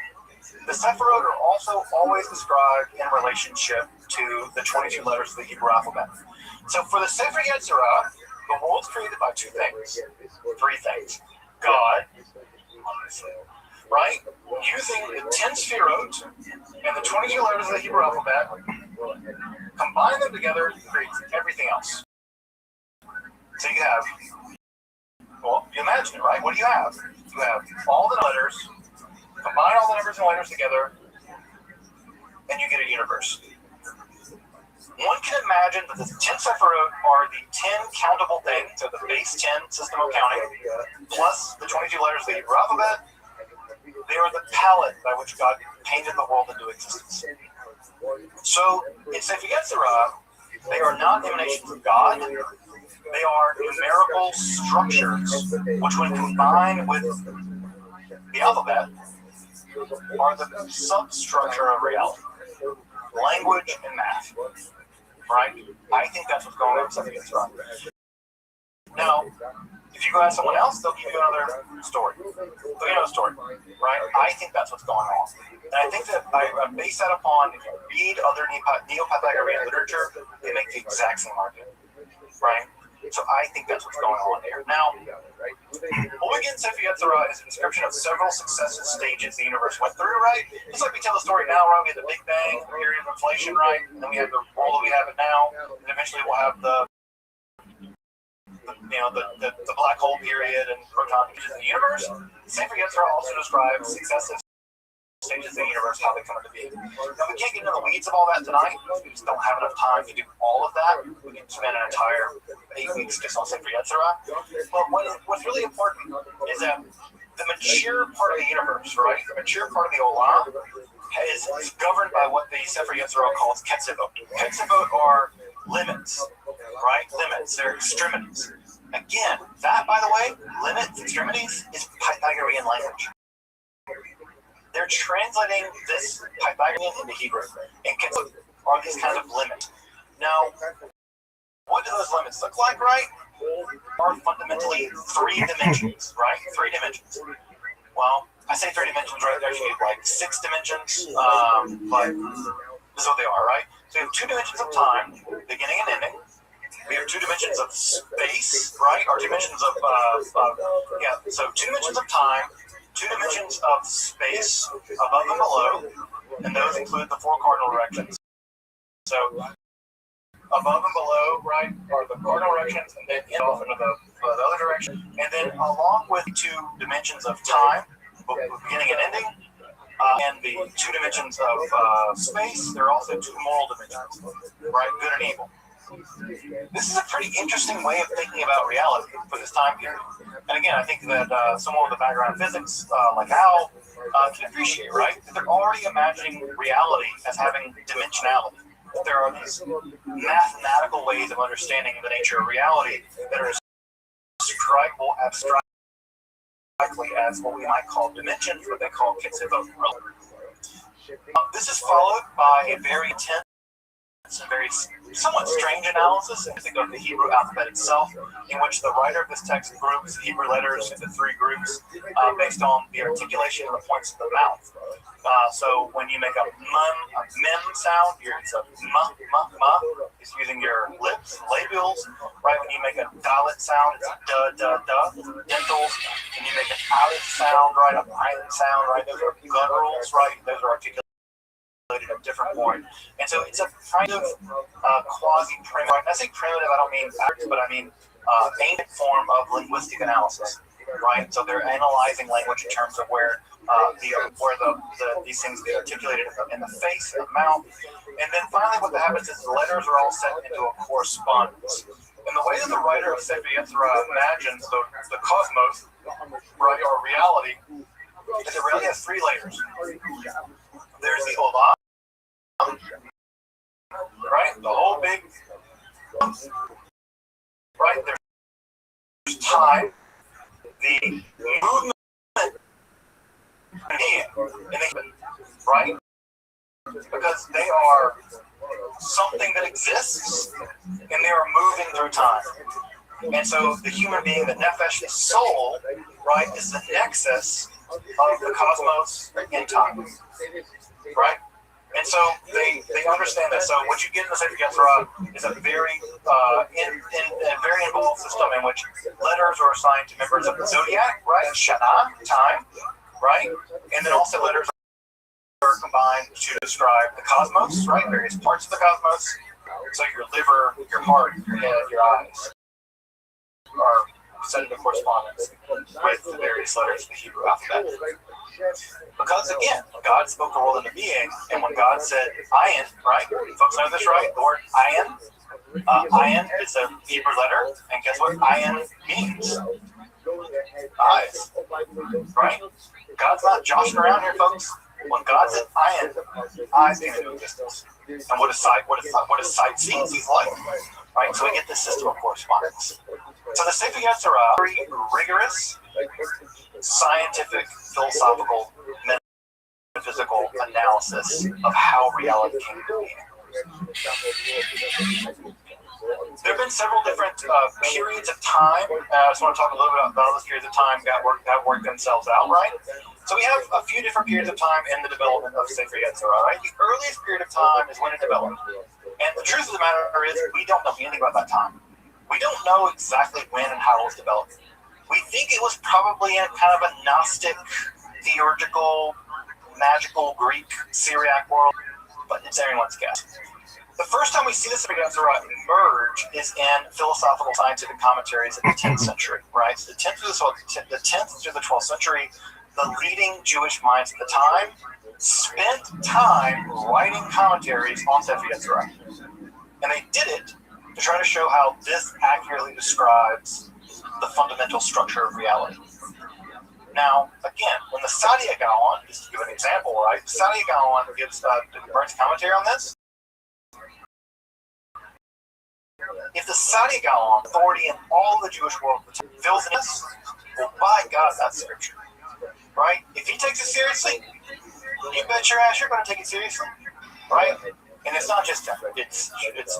the Sephiroth are also always described in relationship to the 22 letters of the Hebrew alphabet. So for the Sefer Yetzirah, the world's created by 2 things, 3 things. God, right? Using the 10 Sphirot and the 22 letters of the Hebrew alphabet, combine them together to create everything else. So you have, well, you imagine it, right? What do you have? You have all the letters, combine all the numbers and letters together, and you get a universe. One can imagine that the 10 Sephiroth are the 10 countable things, so the base 10 system of counting, plus the 22 letters of the Hebrew alphabet. They are the palette by which God painted the world into existence. So, in Sefer Yetzirah, they are not emanations of God. They are numerical structures, which when combined with the alphabet, are the substructure of reality. Language and math. Right? I think that's what's going on in Sefer Yetzirah. Now, if you go ask someone else, they'll give you another story. They'll give you another story, right? I think that's what's going on. And I think that I base that upon, if you read other Neo-Pythagorean literature, they make the exact same argument, right? So I think that's what's going on here. Now, what we get in Sefer Yetzirah is a description of several successive stages the universe went through, right? Just like we tell the story now, right? We had the Big Bang, the period of inflation, right? And then we have the world that we have it now, and eventually we'll have the black hole period and proton stages of the universe. Sefer Yetzirah also describes successive stages of the universe, how they come into being. Now, we can't get into the weeds of all that tonight. We just don't have enough time to do all of that. We can spend an entire 8 weeks just on Sefer Yetzirah. But what's really important is that the mature part of the universe, right, the mature part of the Olam, is governed by what the Sefer Yetzirah calls ketzivot. Ketzivot are limits, right? Limits, they're extremities. Again, that, by the way, limits, extremities, is Pythagorean language. They're translating this Pythagorean into Hebrew and are these kinds of limits. Now, what do those limits look like, right? Are fundamentally 3 dimensions, right? 3 dimensions. Well, I say 3 dimensions, right? There's like 6 dimensions, but this is what they are, right? So you have 2 dimensions of time, beginning and ending. We have 2 dimensions of space, right? Or dimensions of, so 2 dimensions of time, 2 dimensions of space, above and below, and those include the 4 cardinal directions. So above and below, right, are the cardinal directions, and then off into the other direction. And then along with 2 dimensions of time, beginning and ending, and the 2 dimensions of space, there are also 2 moral dimensions, right, good and evil. This is a pretty interesting way of thinking about reality for this time period. And again, I think that someone with a background in physics, like Al, can appreciate, right? That they're already imagining reality as having dimensionality. That there are these mathematical ways of understanding the nature of reality that are describable abstractly as what we might call dimensions, what they call kitzivot. This is followed by a very intense and very somewhat strange analysis of the Hebrew alphabet itself, in which the writer of this text groups Hebrew letters into 3 groups based on the articulation of the points of the mouth. So when you make a mem sound, it's a ma, it's using your lips, labials, right? When you make a dalet sound, it's a da, dentals. When you make an aleph sound, right, a ayin sound, right, those are gutturals, right? Those are articulated at a different point. And so it's a kind of quasi-primitive, when I say primitive, I don't mean facts, but I mean ancient form of linguistic analysis, right? So they're analyzing language in terms of where these things get articulated in the face, in the mouth. And then finally what happens is the letters are all set into a correspondence. And the way that the writer of Sefer Yetzirah imagines the cosmos, right, or reality, is it really has 3 layers. There's the Olam, right, the whole big, right, there's time, the movement, right, because they are something that exists, and they are moving through time. And so the human being, the nefesh, the soul, right, is the nexus of the cosmos and time, right? And so they understand that. So what you get in the Sefer Yetzirah is a very very involved system in which letters are assigned to members of the zodiac, right? Shana, time, right? And then also letters are combined to describe the cosmos, right? Various parts of the cosmos. So your liver, your heart, your head, your eyes are set into correspondence with the various letters of the Hebrew alphabet. Because again, God spoke the world into being, and when God said ayin, right? Folks know this, right? The word ayin. Ayin is a Hebrew letter, and guess what ayin means? Eyes, right? God's not joshing around here, folks. When God said ayin, eyes came into existence. And what does sight see? He's light, right? So we get this system of correspondence. So the Sefer Yetzirah, very rigorous, scientific, philosophical, metaphysical analysis of how reality came to be. There have been several different periods of time. I just want to talk a little bit about those periods of time that worked themselves out, right? So we have a few different periods of time in the development of Sefer Yetzirah, right? The earliest period of time is when it developed. And the truth of the matter is we don't know anything about that time. We don't know exactly when and how it was developed. We think it was probably in kind of a Gnostic, theurgical, magical Greek, Syriac world, but it's everyone's guess. The first time we see the Sefer Yetzirah emerge is in philosophical scientific commentaries in the 10th century, right? So the 10th through the 12th century, the leading Jewish minds at the time spent time writing commentaries on Sefer Yetzirah. And they did it to try to show how this accurately describes the fundamental structure of reality. Now, again, when the Sadia Gaon, just to give an example, right? Sadia Gaon gives Burns commentary on this. If the Saudi Gaon, authority in all the Jewish world, fills in this, well, by God, that's scripture, right? If he takes it seriously, you bet your ass you're going to take it seriously, right? And it's not just that. It's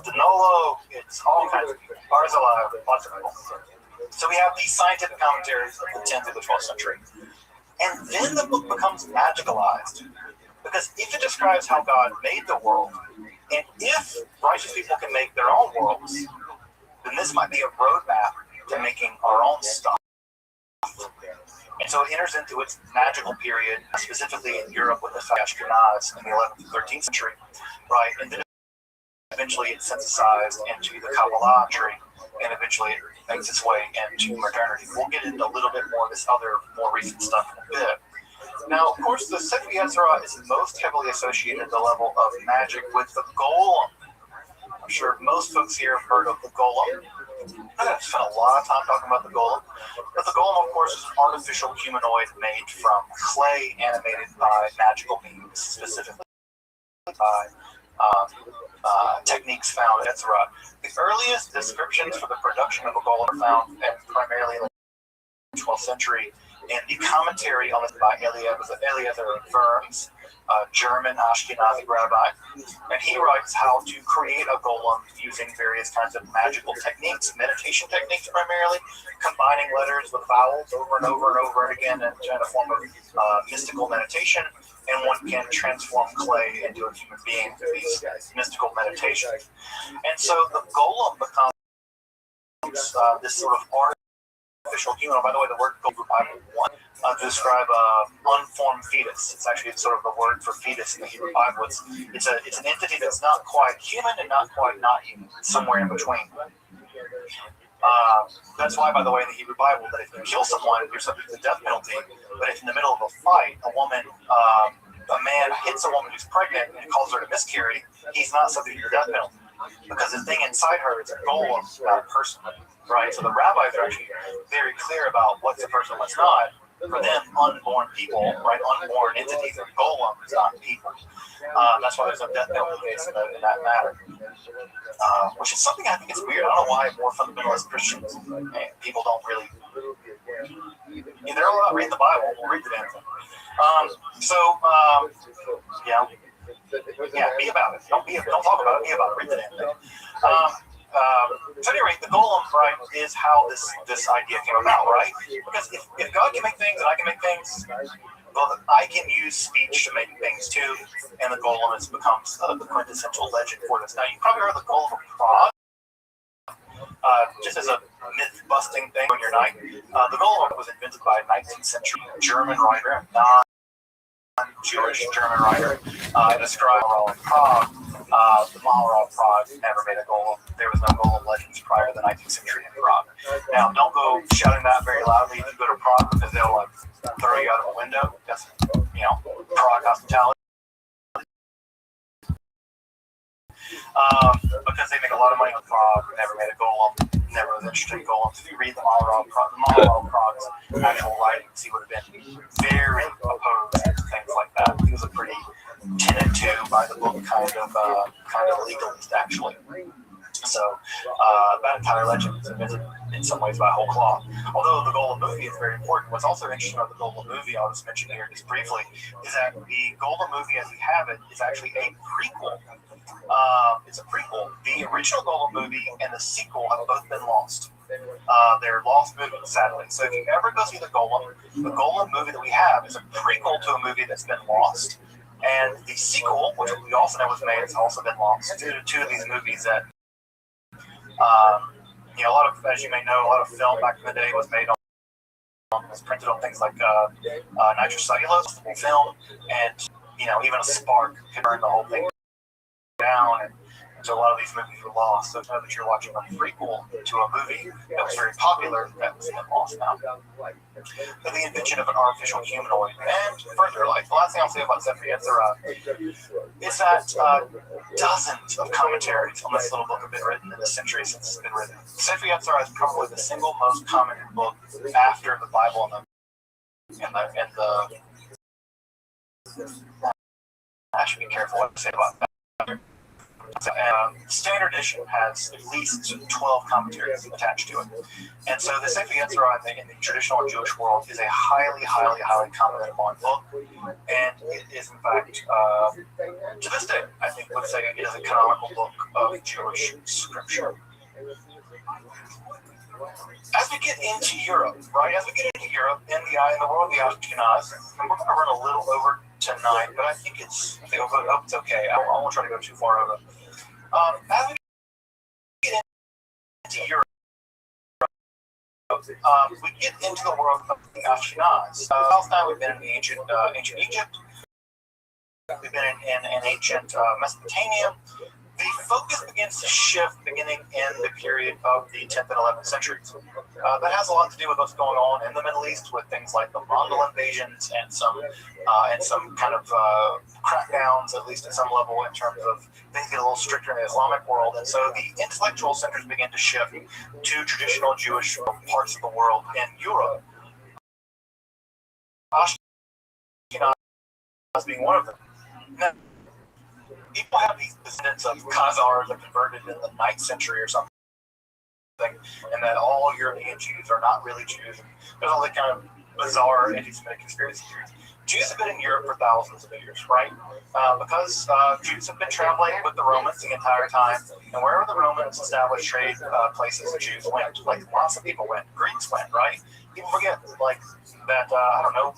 Danilo, it's all kinds of people. Barzilai, lots of people. So we have these scientific commentaries of the 10th through the 12th century. And then the book becomes magicalized. Because if it describes how God made the world, and if righteous people can make their own worlds, then this might be a roadmap to making our own stuff. And so it enters into its magical period, specifically in Europe with the Ashkenaz in the 11th and 13th century, right? And then eventually it's synthesized into the Kabbalah tree, and eventually it makes its way into modernity. We'll get into a little bit more of this other, more recent stuff in a bit. Now, of course, the Sefer Yetzirah is most heavily associated at the level of magic with the golem. I'm sure most folks here have heard of the golem. I'm going to spend a lot of time talking about the golem. But the golem, of course, is an artificial humanoid made from clay animated by magical beings, specifically by techniques found in Yetzirah. The earliest descriptions for the production of a golem are found primarily in the 12th century in the commentary on this by Eliezer Verms, a German Ashkenazi rabbi, and he writes how to create a golem using various kinds of magical techniques, meditation techniques primarily, combining letters with vowels over and over and over again in a form of mystical meditation, and one can transform clay into a human being through these mystical meditations. And so the golem becomes this sort of artificial human. By the way, the word golem Bible 1 to describe unformed fetus. It's actually sort of the word for fetus in the Hebrew Bible. It's an entity that's not quite human and not quite not human. It's somewhere in between. That's why, by the way, in the Hebrew Bible, that if you kill someone, you're subject to the death penalty. But if in the middle of a fight, a man hits a woman who's pregnant and calls her to miscarry, he's not subject to the death penalty because the thing inside her is a golem, not a person, right? So the rabbis are actually very clear about what's a person, what's not. For them, unborn people, right? Unborn entities are golems, not people. That's why there's no death penalty case in that matter. Which is something I think is weird. I don't know why more fundamentalist Christians and people don't really. They're all about reading the Bible. We'll read the damn thing. Be about it. Don't talk about it. Be about it. Read the damn thing. So at any rate, the golem, right, is how this idea came about, right? Because if God can make things and I can make things, well, I can use speech to make things too, and the golem becomes the quintessential legend for this. Now, you probably heard the golem of Prague, just as a myth-busting thing on your night. The golem was invented by a 19th century German writer, non-Jewish German writer, described in Prague. The Maharal of Prague never made a golem. There was no golem legends prior to the 19th century in Prague. Now, don't go shouting that very loudly if you go to Prague because they'll throw you out of a window. That's Prague hospitality. Because they make a lot of money with Prague. Never made a golem. Never was interested in golems. If you read the Maharal of Prague's actual writings, he would have been very opposed to things like that. He was a pretty tended to by the book kind of legalist actually. So that entire legend is invented in some ways by whole cloth. Although the Golem movie is very important, what's also interesting about the Golem movie, I'll just mention here just briefly, is that the Golem movie as we have it is actually a prequel. It's a prequel. The original Golem movie and the sequel have both been lost. They're lost movies, sadly. So if you ever go see the Golem movie that we have is a prequel to a movie that's been lost. And the sequel, which we also know was made, has also been lost due to two of these movies that, a lot of, as you may know, a lot of film back in the day was made was printed on things like nitrocellulose film, and even a spark could burn the whole thing down. And so a lot of these movies were lost. So know that you're watching a prequel to a movie that was very popular that was lost now. But the invention of an artificial humanoid. And further, the last thing I'll say about Sefer Yetzirah is that dozens of commentaries on this little book have been written in the century since it's been written. Sefer Yetzirah is probably the single most commented book after the Bible and the I should be careful what I say about that. Standard edition has at least 12 commentaries attached to it. And so the Sefer Yetzirah, I think, in the traditional Jewish world is a highly, highly, highly commented upon book. And it is, in fact, to this day, I think, let's say it is a canonical book of Jewish scripture. As we get into Europe, right, in the world of the Ashkenaz, and we're going to run a little over tonight, but I think it's okay. I won't try to go too far over. As we get into Europe, we get into the world of the Ashkenaz. Palestine, we've been in the ancient Egypt. We've been in ancient Mesopotamia. The focus begins to shift beginning in the period of the 10th and 11th centuries. That has a lot to do with what's going on in the Middle East with things like the Mongol invasions and some kind of crackdowns, at least at some level, in terms of things get a little stricter in the Islamic world. And so the intellectual centers begin to shift to traditional Jewish parts of the world in Europe. Ashkenaz being one of them. Now, people have these descendants of Khazars that converted in the 9th century or something, and that all European Jews are not really Jews. There's all that kind of bizarre anti-Semitic conspiracy theories. Jews have been in Europe for thousands of years, right? Because Jews have been traveling with the Romans the entire time, and wherever the Romans established trade places, Jews went. Like lots of people went. Greeks went, right? People forget, like, that,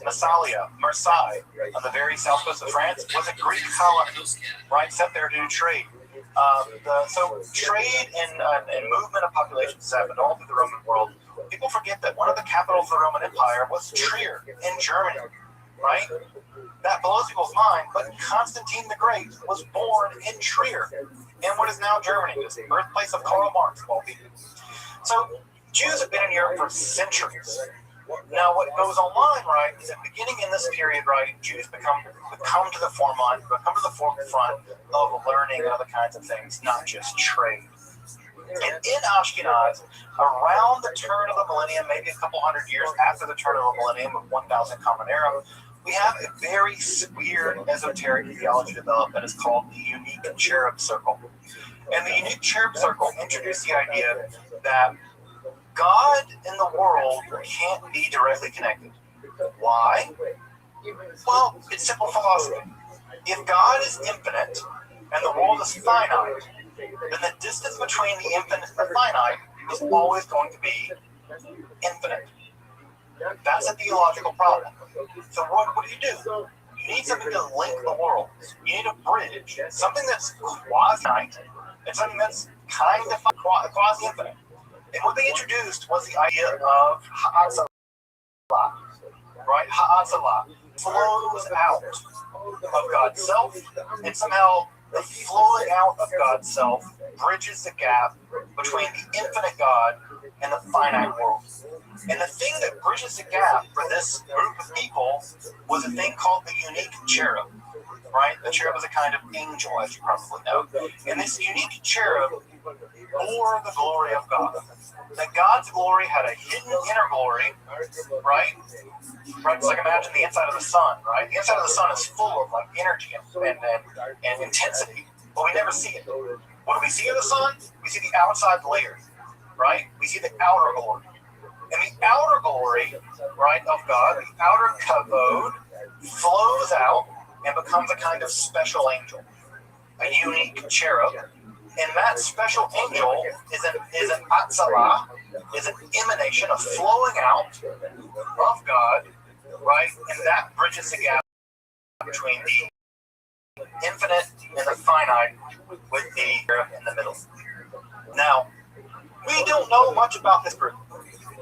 Massalia, Marseille, on the very south coast of France, was a Greek colony, right, set there to do trade. So trade and movement of populations has happened all through the Roman world. People forget that one of the capitals of the Roman Empire was Trier in Germany, right? That blows people's mind, but Constantine the Great was born in Trier, in what is now Germany, the birthplace of Karl Marx, of all people. So Jews have been in Europe for centuries. Now, what goes online, right, is that beginning in this period, right, Jews become to the forefront of learning and other kinds of things, not just trade. And in Ashkenaz, around the turn of the millennium, maybe a couple hundred years after the turn of the millennium of 1000 Common Era, we have a very weird esoteric theology developed that is called the unique cherub circle. And the unique cherub circle introduced the idea that God and the world can't be directly connected. Why? Well, it's simple philosophy. If God is infinite and the world is finite, then the distance between the infinite and the finite is always going to be infinite. That's a theological problem. So what do? You need something to link the worlds. You need a bridge, something that's quasi-finite and something that's kind of quasi-infinite. And what they introduced was the idea of ha'atzalah, right? Ha'atzalah flows out of God's self, and somehow the flowing out of God's self bridges the gap between the infinite God and the finite world. And the thing that bridges the gap for this group of people was a thing called the unique cherub, right? The cherub is a kind of angel, as you probably know. And this unique cherub bore the glory of God. That God's glory had a hidden inner glory, right? Right? It's like imagine the inside of the sun, right? The inside of the sun is full of like energy and intensity, but we never see it. What do we see of the sun? We see the outside layer, right? We see the outer glory. And the outer glory, right, of God, the outer kavod, flows out and becomes a kind of special angel, a unique cherub. And that special angel is an atzalah, is an emanation, a flowing out of God, right? And that bridges the gap between the infinite and the finite with the cherub in the middle. Now, we don't know much about this group,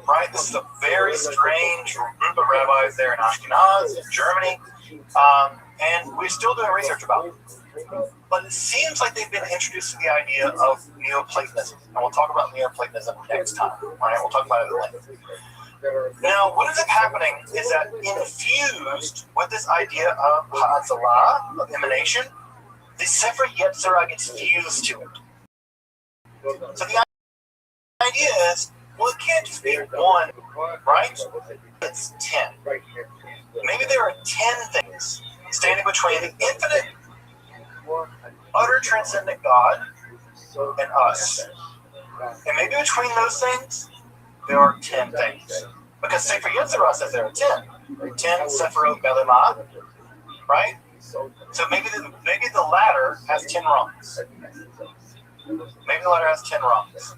right? This is a very strange group of rabbis there in Ashkenaz, in Germany, and we're still doing research about it. But it seems like they've been introduced to the idea of Neoplatonism. And we'll talk about Neoplatonism next time. Right? We'll talk about it at length. Now, what ends up happening is that infused with this idea of ha'atzalah, of emanation, the Sefer Yetzirah gets fused to it. So the idea is, well, it can't just be one, right? It's 10. Maybe there are 10 things standing between the infinite utter transcendent God and us. And maybe between those things, there are 10 things. Because Sefer Yetzirah says there are 10. 10 Sephirot Belimah, right? So maybe the ladder has 10 rungs. Maybe the ladder has 10 rungs.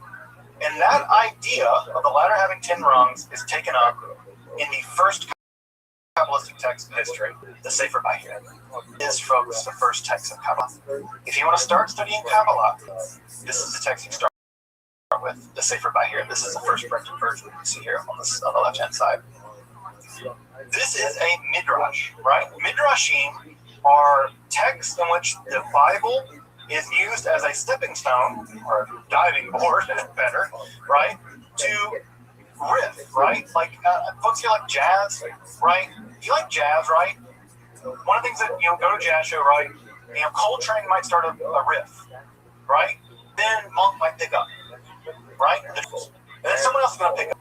And that idea of the ladder having 10 rungs is taken up in the first Kabbalistic text in history, the Sefer Bahir. Is, folks, the first text of Kabbalah. If you want to start studying Kabbalah, this is the text you start with, the Sefer Bahir. This is the first printed version you see here on the left-hand side. This is a midrash, right? Midrashim are texts in which the Bible is used as a stepping stone, or diving board, better, right? To riff, right? Like, folks here like jazz, right? If you like jazz, right? One of the things that, go to a jazz show, right? Coltrane might start a riff, right? Then Monk might pick up, right? And then someone else is going to pick up,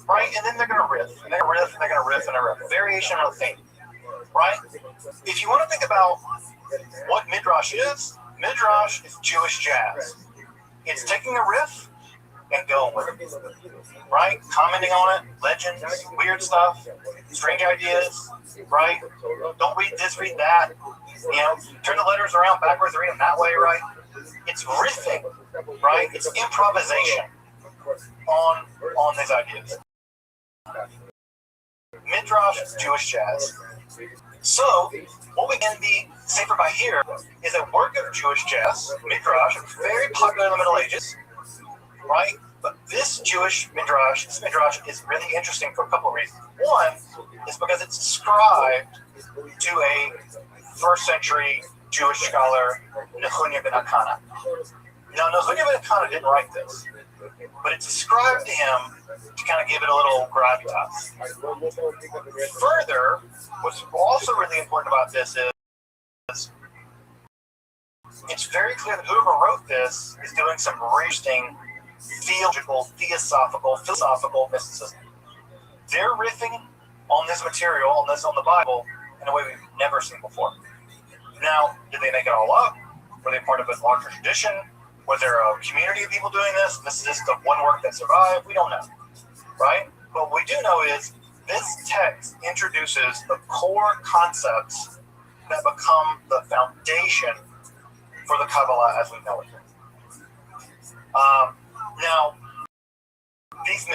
right? And then they're going to riff, and they're going to riff, and they're going to riff, and a riff. Variation of a theme, right? If you want to think about what Midrash is Jewish jazz. It's taking a riff and going with it, right? Commenting on it, legends, weird stuff, strange ideas, right? Don't read this, read that. Turn the letters around backwards, read them that way, right? It's riffing, right? It's improvisation on these ideas. Midrash is Jewish jazz. So, what we can be Sefer Bahir is a work of Jewish jazz, Midrash, very popular in the Middle Ages, right? But this Midrash is really interesting for a couple of reasons. One is because it's ascribed to a first century Jewish scholar, Nehunya ben Akana. Now, Nehunya ben Akana didn't write this, but it's ascribed to him to kind of give it a little gravitas. Further, what's also really important about this is it's very clear that whoever wrote this is doing some interesting theological, philosophical mysticism. They're riffing on this material, on the Bible, in a way we've never seen before. Now, did they make it all up? Were they part of a larger tradition? Was there a community of people doing this? This is just the one work that survived? We don't know, right? But what we do know is this text introduces the core concepts that become the foundation for the Kabbalah as we know it. Now, these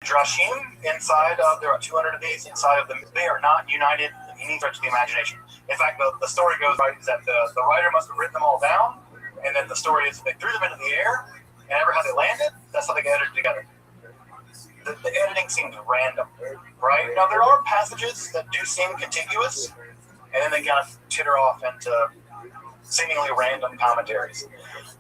midrashim inside of, there are 200 of these inside of them, they are not united in any stretch of the imagination. In fact, the story goes, right, is that the writer must have written them all down, and then the story is they threw them into the air, and ever how they landed, that's how they got edited together. The editing seems random, right? Now, there are passages that do seem contiguous, and then they kind of titter off into seemingly random commentaries.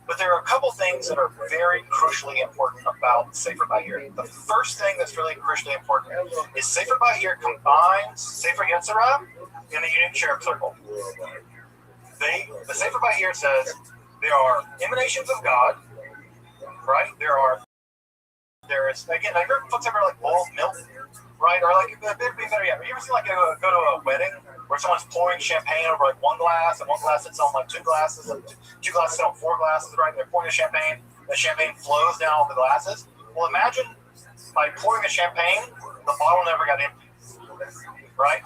But there are a couple things that are very crucially important about Sefer Bahir. The first thing that's really crucially important is Sefer Bahir combines Sefer Yetzirah in the unique cherub circle. The Sefer Bahir says there are emanations of God, right? There is, again, have you ever folks ever like boiled milk, right? Or like, it'd be better yet. You ever seen like go to a wedding where someone's pouring champagne over like one glass, and one glass sits on like two glasses, and two glasses sit on four glasses, right? They're pouring the champagne flows down all the glasses. Well, imagine by pouring the champagne, the bottle never got empty, right?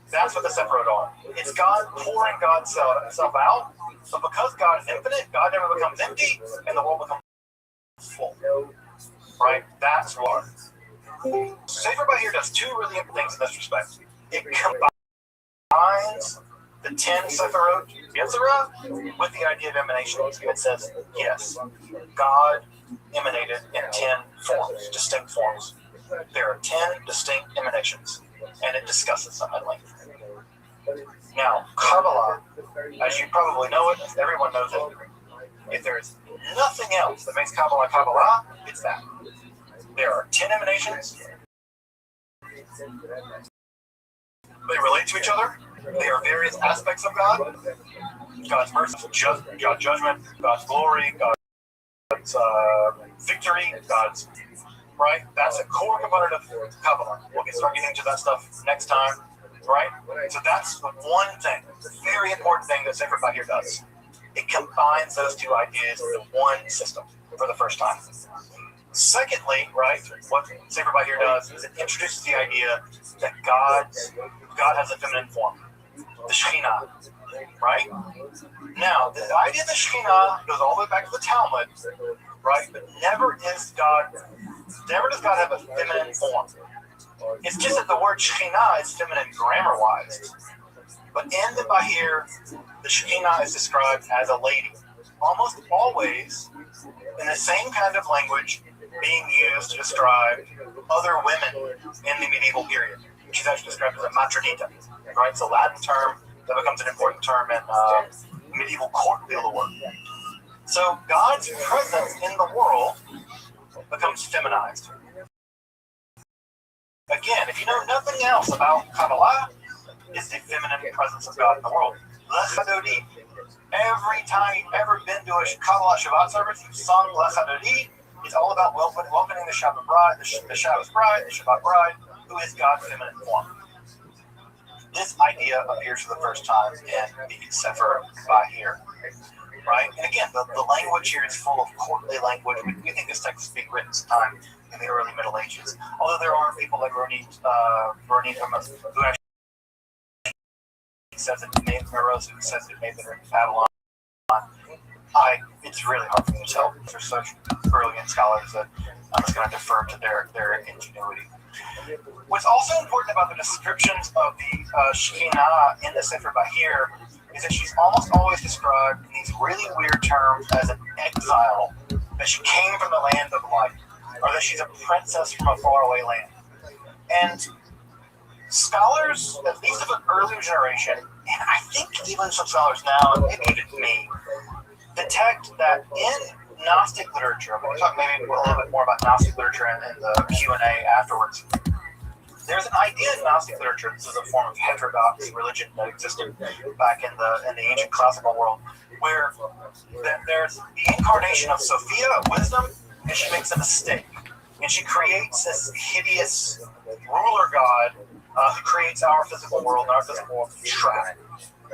That's what the Sephirot are. It's God pouring God's self out, but because God is infinite, God never becomes empty, and the world becomes full, right? That's what. Sefer Bahir does two really important things in this respect. It combines the 10 Sephirot Yetzirah with the idea of emanations. It says, yes, God emanated in 10 forms, distinct forms. There are 10 distinct emanations, and it discusses them at length. Now, Kabbalah, as you probably know it, as everyone knows it, if there is nothing else that makes Kabbalah Kabbalah, it's that. There are 10 emanations. They relate to each other. They are various aspects of God. God's mercy, God's judgment, God's glory, God's victory, God's, right? That's a core component of Kabbalah. We'll start getting into that stuff next time, right? So that's one thing, the very important thing that Sefer Bahir does. it combines those two ideas into one system for the first time. Secondly, right, what Sefer Bahir does is it introduces the idea that God has a feminine form, the Shekhinah, right? Now, the idea of the Shekhinah goes all the way back to the Talmud, right? But never does God have a feminine form. It's just that the word Shekhinah is feminine grammar-wise. But in the Bahir, the Shekhinah is described as a lady, almost always in the same kind of language being used to describe other women in the medieval period. She's actually described as a matronita, right? It's a Latin term that becomes an important term in medieval court legal work. So God's presence in the world becomes feminized. Again, if you know nothing else about Kabbalah, it's the feminine presence of God in the world. Lech Hadodi. Every time you've ever been to a Kabbalah Shabbat service, you've sung Lech Hadodi. It's all about welcoming the Shabbat bride, the Shabbos bride, the Shabbat bride, who is God's feminine form. This idea appears for the first time in the Sefer Bahir, right? And again, the language here is full of courtly language. We think this text is being written sometime in the early Middle Ages. Although there are people like Ronit who actually says it may have been written in Babylon. It's really hard for me to tell. They're such brilliant scholars that I'm just going to defer to their ingenuity. What's also important about the descriptions of the Shekhinah in the Sefer Bahir is that she's almost always described in these really weird terms as an exile, that she came from the land of light, or that she's a princess from a faraway land. And scholars, at least of an earlier generation, and I think even some scholars now, and maybe even me, detect that in Gnostic literature, we'll talk maybe a little bit more about Gnostic literature in the Q&A afterwards. There's an idea in Gnostic literature, this is a form of heterodox religion that existed back in the ancient classical world, where there's the incarnation of Sophia, wisdom, and she makes a mistake. And she creates this hideous ruler god who creates our physical world, and our physical world is trapped,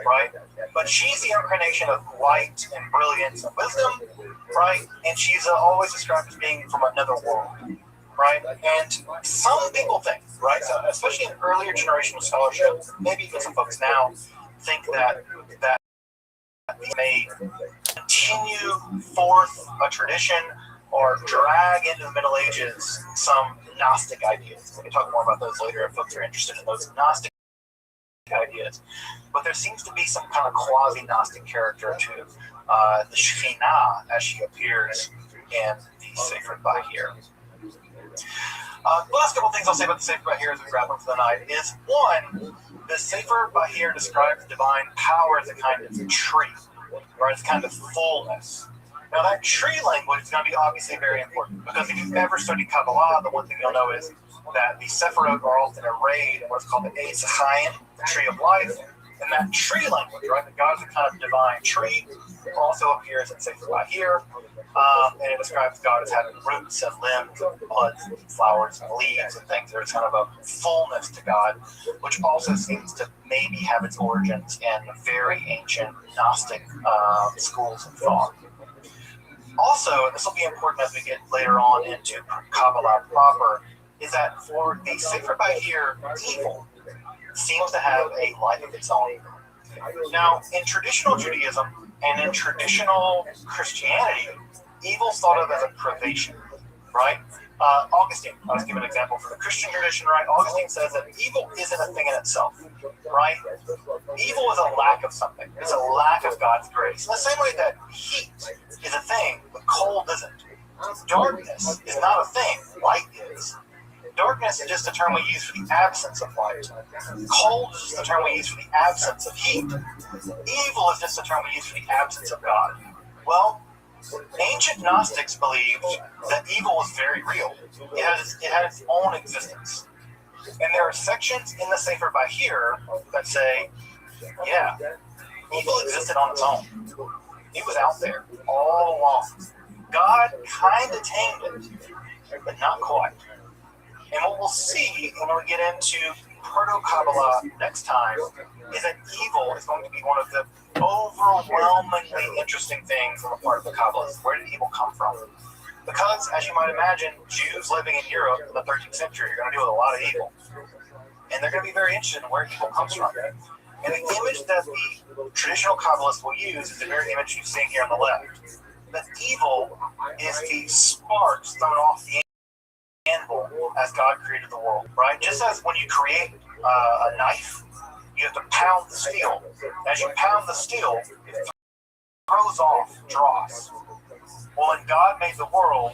right? But she's the incarnation of light and brilliance and wisdom, right? And she's always described as being from another world, right? And some people think, right, so especially in earlier generation of scholarship, maybe even some folks now, think that we may continue forth a tradition or drag into the Middle Ages some Gnostic ideas. We can talk more about those later if folks are interested in those Gnostic ideas. But there seems to be some kind of quasi-Gnostic character to the Shekhinah as she appears in the Sefer Bahir. The last couple things I'll say about the Sefer Bahir as we wrap up for the night is, one, the Sefer Bahir describes divine power as a kind of tree, or as a kind of fullness. Now that tree language is going to be obviously very important, because if you've ever studied Kabbalah, the one thing you'll know is that the Sephirot are often arrayed in what's called the Eitz Chaim, the tree of life, and that tree language, right, that God is a kind of divine tree, also appears in Sefer Bahir, and it describes God as having roots and limbs and buds and flowers and leaves and things. There's kind of a fullness to God, which also seems to maybe have its origins in very ancient Gnostic schools of thought. Also, and this will be important as we get later on into Kabbalah proper, is that for the Sefer Bahir, evil seems to have a life of its own. Now, in traditional Judaism and in traditional Christianity, evil is thought of as a privation, right? Augustine, I'll just give an example for the Christian tradition, right? Augustine says that evil isn't a thing in itself, right? Evil is a lack of something. It's a lack of God's grace. In the same way that heat is a thing, but cold isn't. Darkness is not a thing. Light is. Darkness is just a term we use for the absence of light. Cold is just a term we use for the absence of heat. Evil is just a term we use for the absence of God. Well, ancient Gnostics believed that evil was very real. It had its own existence. And there are sections in the Sefer Bahir that say, yeah, evil existed on its own. It was out there all along. God kind of tamed it, but not quite. And what we'll see when we get into Proto-Kabbalah next time is that evil is going to be one of the overwhelmingly interesting thing from a part of the Kabbalists. Where did evil come from? Because, as you might imagine, Jews living in Europe in the 13th century are going to deal with a lot of evil. And they're going to be very interested in where evil comes from. And the image that the traditional Kabbalists will use is the very image you've seen here on the left. That evil is the sparks thrown off the anvil as God created the world, right? Just as when you create a knife, you have to pound the steel. As you pound the steel, it throws off dross. Well, when God made the world,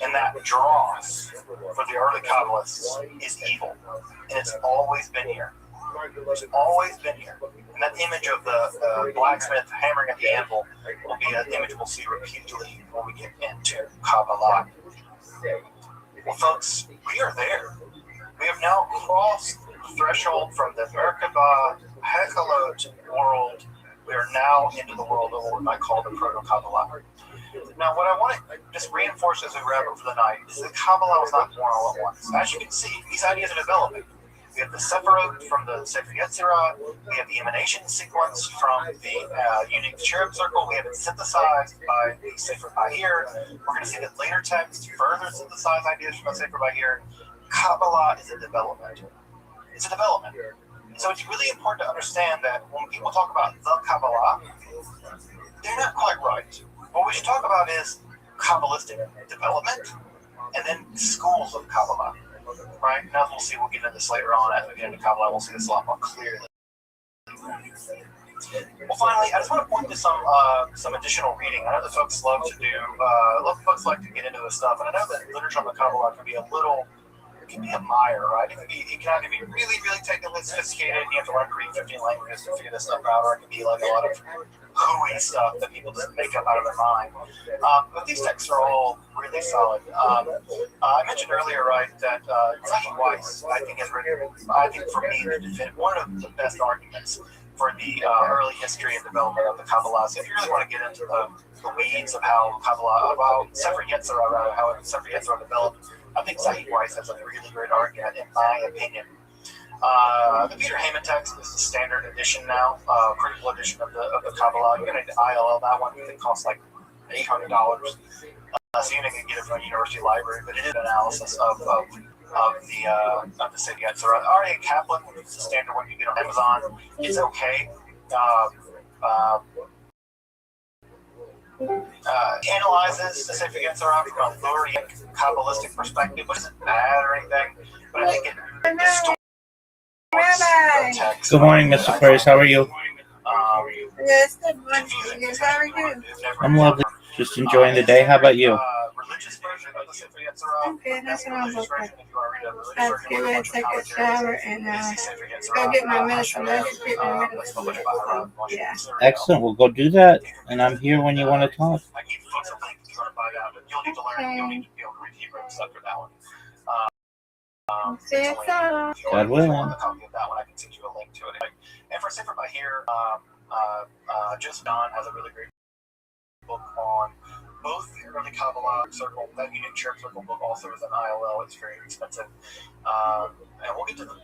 and that dross for the early Kabbalists is evil. And it's always been here. It's always been here. And that image of the blacksmith hammering at the anvil will be an image we'll see repeatedly when we get into Kabbalah. Well, folks, we are there. We have now crossed the threshold from the Merkabah Hechalot world. We are now into the world of what I call the Proto-Kabbalah. Now, what I want to just reinforce as we wrap up for the night is that Kabbalah was not born all at once. As you can see, these ideas are developing. We have the Sephirot from the Sefer Yetzirah. We have the emanation sequence from the unique cherub circle. We have it synthesized by the Sefer Bahir. We're going to see that later texts further synthesize ideas from the Sefer Bahir. Kabbalah is a development. It's a development. So it's really important to understand that when people talk about the Kabbalah, they're not quite right. What we should talk about is Kabbalistic development and then schools of Kabbalah. Right? Now we'll see, we'll get into this later on as we get into Kabbalah, we'll see this a lot more clearly. Well, finally, I just want to point to some additional reading. I know that folks love to do, folks like to get into this stuff, and I know that literature on the Kabbalah can be a little, it can be a mire, right? It can either be really, really technically sophisticated, and you have to learn to read 15 languages to figure this stuff out, or it can be like a lot of hooey stuff that people just make up out of their mind. But these texts are all really solid. I mentioned earlier, right, that Zahi Weiss, I think for me, one of the best arguments for the early history and development of the Kabbalah. So if you really want to get into the weeds of how Kabbalah, about Sefer Yetzirah, how Sefer Yetzirah developed, I think Zahi Weiss has a really great argument, in my opinion. The Peter Heyman text is the standard edition now, critical edition of the Kabbalah. You're going to ILL that one. I think it costs like $800. So you can get it from a university library, but it is an analysis of the city. So R.A. Kaplan, which is the standard one you get on Amazon, it's okay. Analyzes the Sefer Yetzirah from a Lurian Kabbalistic perspective, which isn't bad or anything, but I think it distorts. Good morning, Mr. Price. How are you? Yes, good morning. Yes, how are you? I'm lovely. Just enjoying the day. How about you? I'm good. That's what I'm looking at. I have to get ready to take a shower and go get my medicine. Yeah. Excellent. We'll go do that. And I'm here when you want to talk. God willing. And for Sefer Bahir, Joseph Don has a really great book on both the early Kabbalah circle, that unique cherub circle book also is an ILL. It's very expensive. And we'll get to the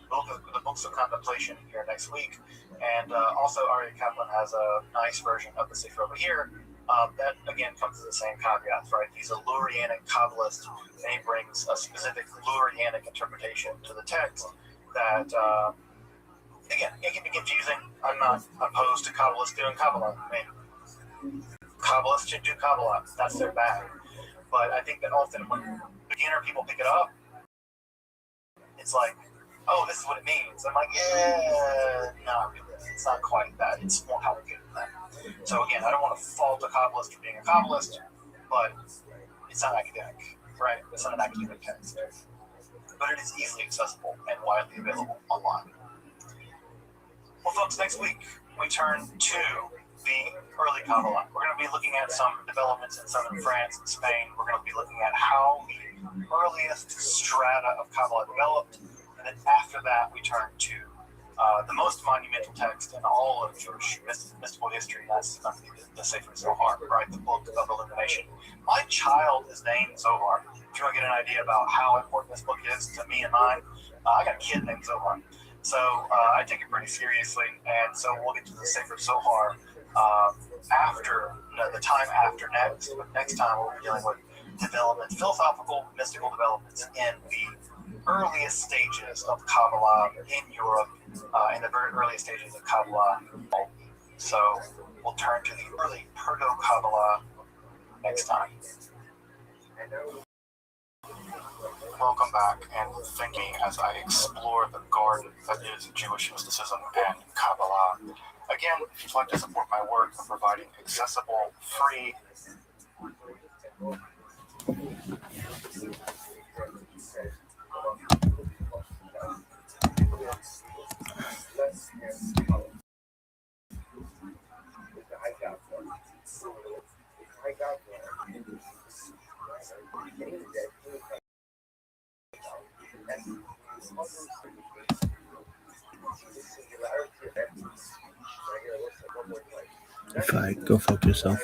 books of contemplation here next week. And also, Aryeh Kaplan has a nice version of the Sefer over here. That, again, comes to the same caveats, right? He's a Lurianic Kabbalist, and he brings a specific Lurianic interpretation to the text that, again, it can be confusing. I'm not opposed to Kabbalists doing Kabbalah. I mean, Kabbalists should do Kabbalah. That's their bag. But I think that often when beginner people pick it up, it's like, oh, this is what it means. I'm like, yeah, not really. It's not quite that. It's more complicated than that. So again, I don't want to fault a Kabbalist for being a Kabbalist, but it's not academic, right? It's not an academic text. But it is easily accessible and widely available online. Well, folks, next week we turn to the early Kabbalah. We're going to be looking at some developments in southern France and Spain. We're going to be looking at how the earliest strata of Kabbalah developed. And then after that, we turn to the most monumental text in all of Jewish mystical history. That's the Sefer Zohar, right? The book of illumination. My child is named Zohar. If you want to get an idea about how important this book is to me and mine, I got a kid named Zohar. So I take it pretty seriously, and so we'll get to the Sefer Zohar after the time after next. But next time we'll be dealing with developments, philosophical, mystical developments in the earliest stages of Kabbalah in Europe, in the very earliest stages of Kabbalah. So we'll turn to the early Proto-Kabbalah next time. Welcome back, and thank me as I explore the garden that is Jewish mysticism and Kabbalah. Again, if you'd like to support my work of providing accessible, free, If I go fuck yourself.